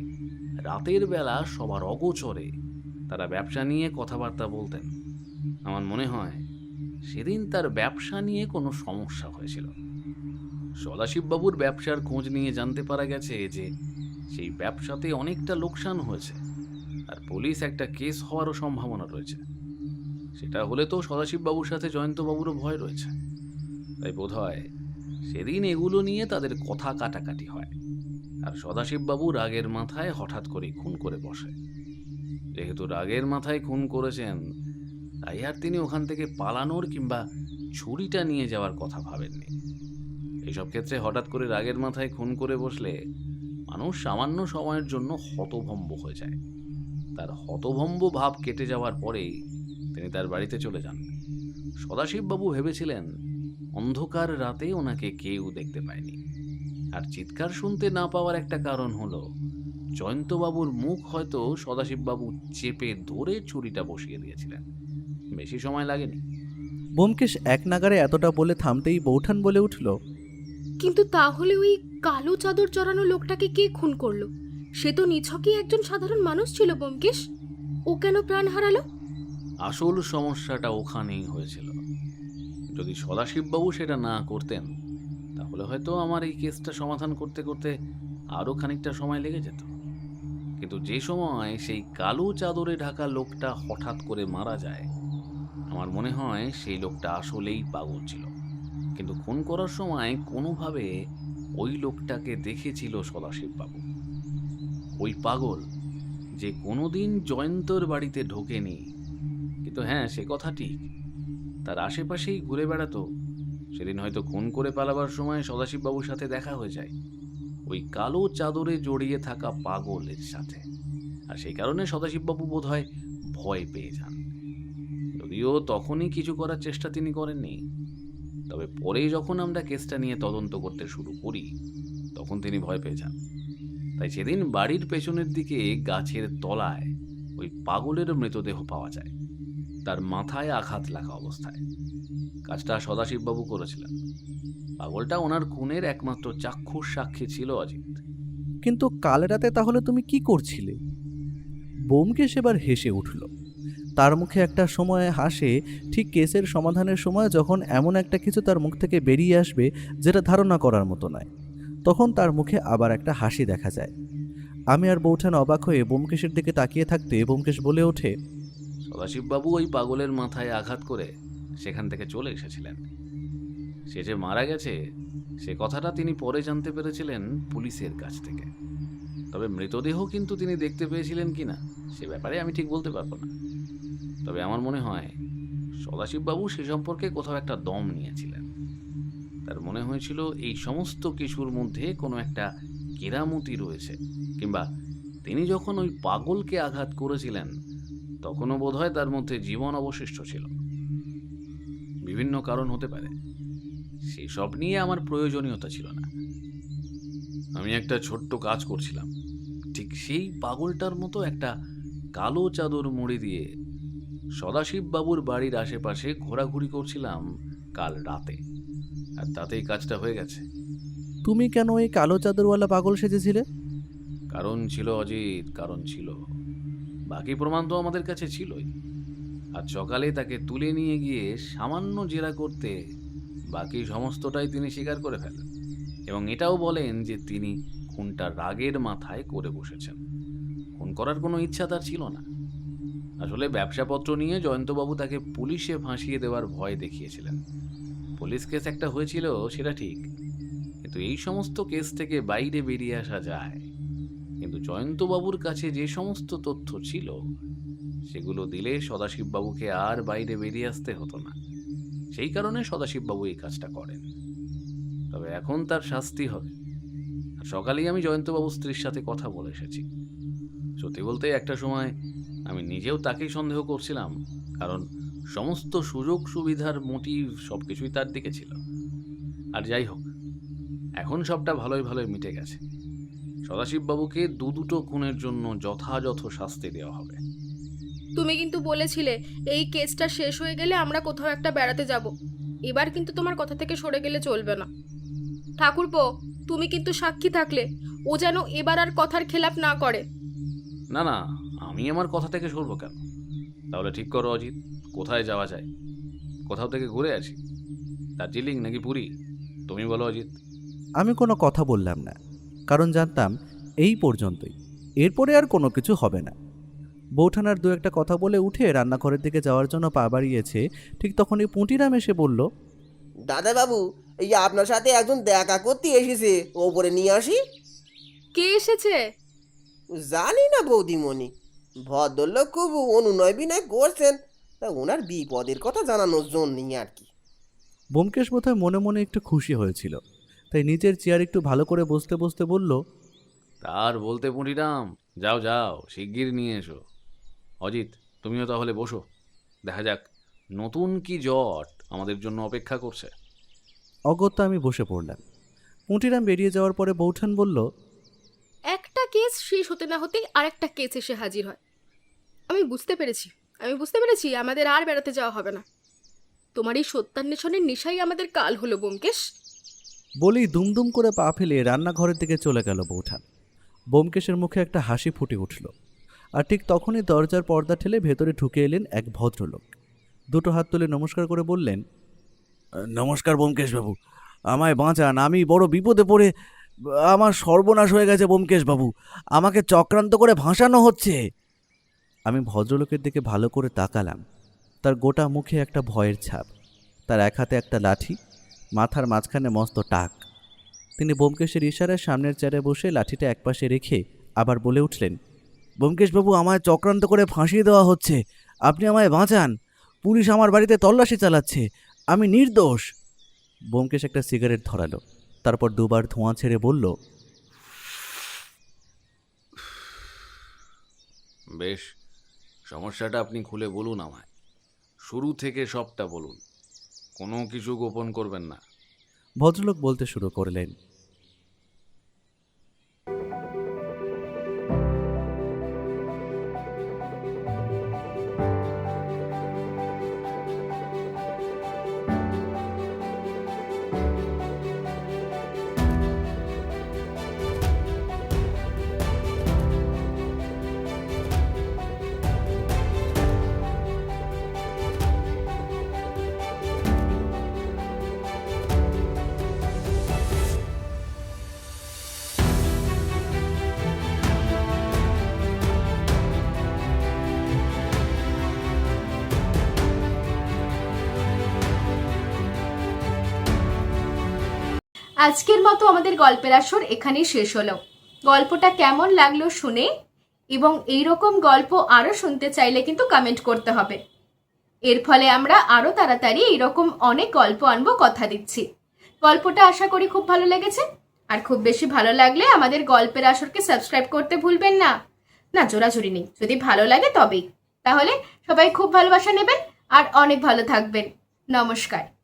রাতের বেলা সবার অগোচরে তারা ব্যবসা নিয়ে কথাবার্তা বলতেন। আমার মনে হয় সেদিন তার ব্যবসা নিয়ে কোনো সমস্যা হয়েছিল। সদাশিববাবুর ব্যবসার খোঁজ নিয়ে জানতে পারা গেছে যে সেই ব্যবসাতে অনেকটা লোকসান হয়েছে, আর পুলিশ একটা কেস হওয়ারও সম্ভাবনা রয়েছে। সেটা হলে তো সদাশিববাবুর সাথে জয়ন্তবাবুরও ভয় রয়েছে। তাই বোধহয় সেদিন এগুলো নিয়ে তাদের কথা কাটাকাটি হয়, আর সদাশিববাবু রাগের মাথায় হঠাৎ করে খুন করে বসে। যেহেতু রাগের মাথায় খুন করেছেন, তাই আর তিনি ওখান থেকে পালানোর কিংবা ছুরিটা নিয়ে যাওয়ার কথা ভাবেননি। এইসব ক্ষেত্রে হঠাৎ করে রাগের মাথায় খুন করে বসলে মানুষ সামান্য সময়ের জন্য হতভম্ব হয়ে যায়। তার হতভম্ব ভাব কেটে যাওয়ার পরেই তিনি তার বাড়িতে চলে যান। সদাশিববাবু ভেবেছিলেন অন্ধকার রাতে ওনাকে কেউ দেখতে পায়নি, আর চিৎকার শুনতে না পাওয়ার একটা কারণ হলো জয়ন্তবাবুর মুখ হয়তো সদাশিববাবু চেপে ধরে ছুরিটা বসিয়ে দিয়েছিলেন। বেশি সময় লাগেনি। ব্যোমকেশ এক নাগারে এতটা বলে থামতেই বৌঠান বলে উঠল, কিন্তু তাহলে ওই কালো চাদর জড়ানো লোকটাকে কে খুন করলো? সে তো নিছকই একজন সাধারণ মানুষ ছিল ব্যোমকেশ। ও কেন প্রাণ হারালো? আসল সমস্যাটা ওখানেই হয়েছিল। যদি সদাশিববাবু সেটা না করতেন, তাহলে হয়তো আমার এই কেসটা সমাধান করতে করতে আরও খানিকটা সময় লেগে যেত। কিন্তু যে সময় সেই কালো চাদরে ঢাকা লোকটা হঠাৎ করে মারা যায়, আমার মনে হয় সেই লোকটা আসলেই পাগল ছিল। কিন্তু খুন করার সময় কোনোভাবে ওই লোকটাকে দেখেছিল সদাশিববাবু। ওই পাগল যে কোনোদিন জয়ন্তর বাড়িতে ঢোকেনি, কিন্তু হ্যাঁ, সে কথা ঠিক, তার আশেপাশেই ঘুরে বেড়াতো। সেদিন হয়তো খুন করে পালাবার সময় সদাশিববাবুর সাথে দেখা হয়ে যায় ওই কালো চাদরে জড়িয়ে থাকা পাগলের সাথে। আর সেই কারণে সদাশিববাবু বোধহয় ভয় পেয়ে যান। যদিও তখনই কিছু করার চেষ্টা তিনি করেননি, তবে পরে যখন আমরা কেসটা নিয়ে তদন্ত করতে শুরু করি, তখন তিনি ভয় পেয়ে যান। তাই সেদিন বাড়ির পেছনের দিকে গাছের তলায় ওই পাগলের মৃতদেহ পাওয়া যায়, তার মাথায় আঘাত লাগা অবস্থায়। কাজটা সদাশিববাবু করেছিলেন। পাগলটা ওনার খুনের একমাত্র চাক্ষুষ সাক্ষী ছিল অজিত। কিন্তু কাল রাতে তাহলে তুমি কি করছিলে? ব্যোমকেশ এবার হেসে উঠল। তার মুখে একটা সময় হাসে, ঠিক কেসের সমাধানের সময় যখন এমন একটা কিছু তার মুখ থেকে বেরিয়ে আসবে যেটা ধারণা করার মতো নয়, তখন তার মুখে আবার একটা হাসি দেখা যায়। আমি আর বৌঠান অবাক হয়ে ব্যোমকেশের দিকে তাকিয়ে থাকতে ব্যোমকেশ বলে ওঠে, সদাশিববাবু ওই পাগলের মাথায় আঘাত করে সেখান থেকে চলে এসেছিলেন। সে যে মারা গেছে সে কথাটা তিনি পরে জানতে পেরেছিলেন পুলিশের কাছ থেকে। তবে মৃতদেহ কিন্তু তিনি দেখতে পেয়েছিলেন কিনা সে ব্যাপারে আমি ঠিক বলতে পারবো না। তবে আমার মনে হয় সদাশিববাবু সে সম্পর্কে কোথাও একটা দম নিয়েছিলেন। তার মনে হয়েছিল এই সমস্ত কিছুর মধ্যে কোনো একটা কেরামতি রয়েছে, কিংবা তিনি যখন ওই পাগলকে আঘাত করেছিলেন তখনও বোধহয় তার মধ্যে জীবন অবশিষ্ট ছিল। বিভিন্ন কারণ হতে পারে, সেসব নিয়ে আমার প্রয়োজনীয়তা ছিল না। আমি একটা ছোট্ট কাজ করছিলাম, ঠিক সেই পাগলটার মতো একটা কালো চাদর মুড়ি দিয়ে সদাশিব বাবুর বাড়ির আশেপাশে ঘোরাঘুরি করছিলাম কাল রাতে, আর তাতেই কাজটা হয়ে গেছে। তুমি কেন এই কালো চাদরওয়ালা পাগল সেজেছিলে? কারণ ছিল অজিত, কারণ ছিল। বাকি প্রমাণ তো আমাদের কাছে ছিলই। আর সকালে তাকে তুলে নিয়ে গিয়ে সামান্য জেরা করতে বাকি সমস্তটাই তিনি স্বীকার করে ফেলেন, এবং এটাও বলেন যে তিনি খুনটা রাগের মাথায় করে বসেছেন। খুন করার কোনো ইচ্ছা তার ছিল না। আসলে ব্যবসাপত্র নিয়ে জয়ন্তবাবু তাকে পুলিশে ফাঁসিয়ে দেওয়ার ভয় দেখিয়েছিলেন। পুলিশ কেস একটা হয়েছিল সেটা ঠিক, কিন্তু এই সমস্ত কেস থেকে বাইরে বেরিয়ে আসা যায়। কিন্তু জয়ন্তবাবুর কাছে যে সমস্ত তথ্য ছিল সেগুলো দিলে সদাশিববাবুকে আর বাইরে বেরিয়ে আসতে হতো না। সেই কারণে সদাশিববাবু এই কাজটা করেন। তবে এখন তার শাস্তি হবে। আর সকালেই আমি জয়ন্তবাবুর স্ত্রীর সাথে কথা বলে এসেছি। সত্যি বলতে একটা সময় আমি নিজেও তাকেই সন্দেহ করছিলাম, কারণ সমস্ত সুযোগ সুবিধার মোটিভ সব কিছুই তার দিকে ছিল। আর যাই হোক, এখন সবটা ভালোই ভালোই মিটে গেছে। সদাশিববাবুকে দুটো খুনের জন্য যথাযথ শাস্তি দেওয়া হবে। তুমি কিন্তু বলেছিলে এই কেসটা শেষ হয়ে গেলে আমরা কোথাও একটা বেড়াতে যাব। এবার কিন্তু তোমার কথা থেকে সরে গেলে চলবে না। ঠাকুরপো, তুমি কিন্তু সাক্ষী থাকলে ও যেন এবার আর কথার খেলাপ না করে। না না, আমি আমার কথা থেকে সরবো কেন? তাহলে ঠিক করো অজিত, কোথায় যাওয়া যায়? কোথাও থেকে ঘুরে আসি, দার্জিলিং নাকি পুরী? তুমি বলো অজিত। আমি কোনো কথা বললাম না, কারণ জানতাম এই পর্যন্তই, এরপরে আর কোনো কিছু হবে না। বৌঠানার দু একটা কথা বলে উঠে রান্নাঘরের দিকে যাওয়ার জন্য পা বাড়িয়েছে, ঠিক তখনই পুঁটিরাম এসে বলল, দাদা বাবু, এই আপনার সাথে একজন দেখা করতে এসেছে, ওপরে নিয়ে আসি। কে এসেছে? জানি না বৌদিমণি, ভদ্রলোক খুব অনুনয় বিনয় করছেন, তা ওনার বিপদের কথা জানানোর জন্যই আর কি। ব্যোমকেশ বোধহয় মনে মনে একটু খুশি হয়েছিল, তাই নিজের চেয়ার একটু ভালো করে বসতে বসতে বলল, তার বলতে পুঁটিরাম, যাও যাও, শিগগির নিয়ে এসো। অজিত, তুমিও তাহলে বসো, দেখা যাক নতুন কি জট আমাদের জন্য অপেক্ষা করছে। অগত্যা আমি বসে পড়লাম। পুঁটিরাম বেরিয়ে যাওয়ার পরে বৌঠান বলল, একটা কেস শেষ হতে না হতেই আরেকটা কেস এসে হাজির হয়। আমি বুঝতে পেরেছি আমাদের আর বেড়াতে যাওয়া হবে না। তোমার এই সত্যান্বেষণের নেশাই আমাদের কাল হলো ব্যোমকেশ। বলেই দুমদুম করে পা ফেলে রান্নাঘরের দিকে চলে গেল বৌঠান। ব্যোমকেশের মুখে একটা হাসি ফুটে উঠল, আর ঠিক তখনই দরজার পর্দা ঠেলে ভেতরে ঢুকে এলেন এক ভদ্রলোক। দুটো হাত তুলে নমস্কার করে বললেন, নমস্কার ব্যোমকেশবাবু, আমায় বাঁচান, আমি বড় বিপদে পড়ে, আমার সর্বনাশ হয়ে গেছে ব্যোমকেশবাবু, আমাকে চক্রান্ত করে ভাসানো হচ্ছে। আমি ভদ্রলোকের দিকে ভালো করে তাকালাম। তার গোটা মুখে একটা ভয়ের ছাপ, তার এক হাতে একটা লাঠি, মাথার মাঝখানে মস্ত টাক। তিনি ব্যোমকেশের ইশারায় সামনের চেয়ারে বসে লাঠিটা একপাশে রেখে আবার বলে উঠলেন, ব্যোমকেশবাবু, আমায় চক্রান্ত করে ফাঁসিয়ে দেওয়া হচ্ছে, আপনি আমায় বাঁচান, পুলিশ আমার বাড়িতে তল্লাশি চালাচ্ছে, আমি নির্দোষ। ব্যোমকেশ একটা সিগারেট ধরালো, তারপর দুবার ধোঁয়া ছেড়ে বলল, বেশ, সমস্যাটা আপনি খুলে বলুন আমায়, শুরু থেকে সবটা বলুন, কোনো কিছু গোপন করবেন না। ভদ্রলোক বলতে শুরু করলেন, আজকের মতো আমাদের গল্পের আসর এখানেই শেষ হলো। গল্পটা কেমন লাগলো শুনে, এবং এইরকম গল্প আরো শুনতে চাইলে কিন্তু কমেন্ট করতে হবে। এর ফলে আমরা আরো তাড়াতাড়ি এইরকম অনেক গল্প আনবো, কথা দিচ্ছি। গল্পটা আশা করি খুব ভালো লেগেছে, আর খুব বেশি ভালো লাগলে আমাদের গল্পের আসরকে সাবস্ক্রাইব করতে ভুলবেন না। না, জোরাজুরি নেই, যদি ভালো লাগে তবেই। তাহলে সবাই খুব ভালোবাসা নেবেন আর অনেক ভালো থাকবেন। নমস্কার।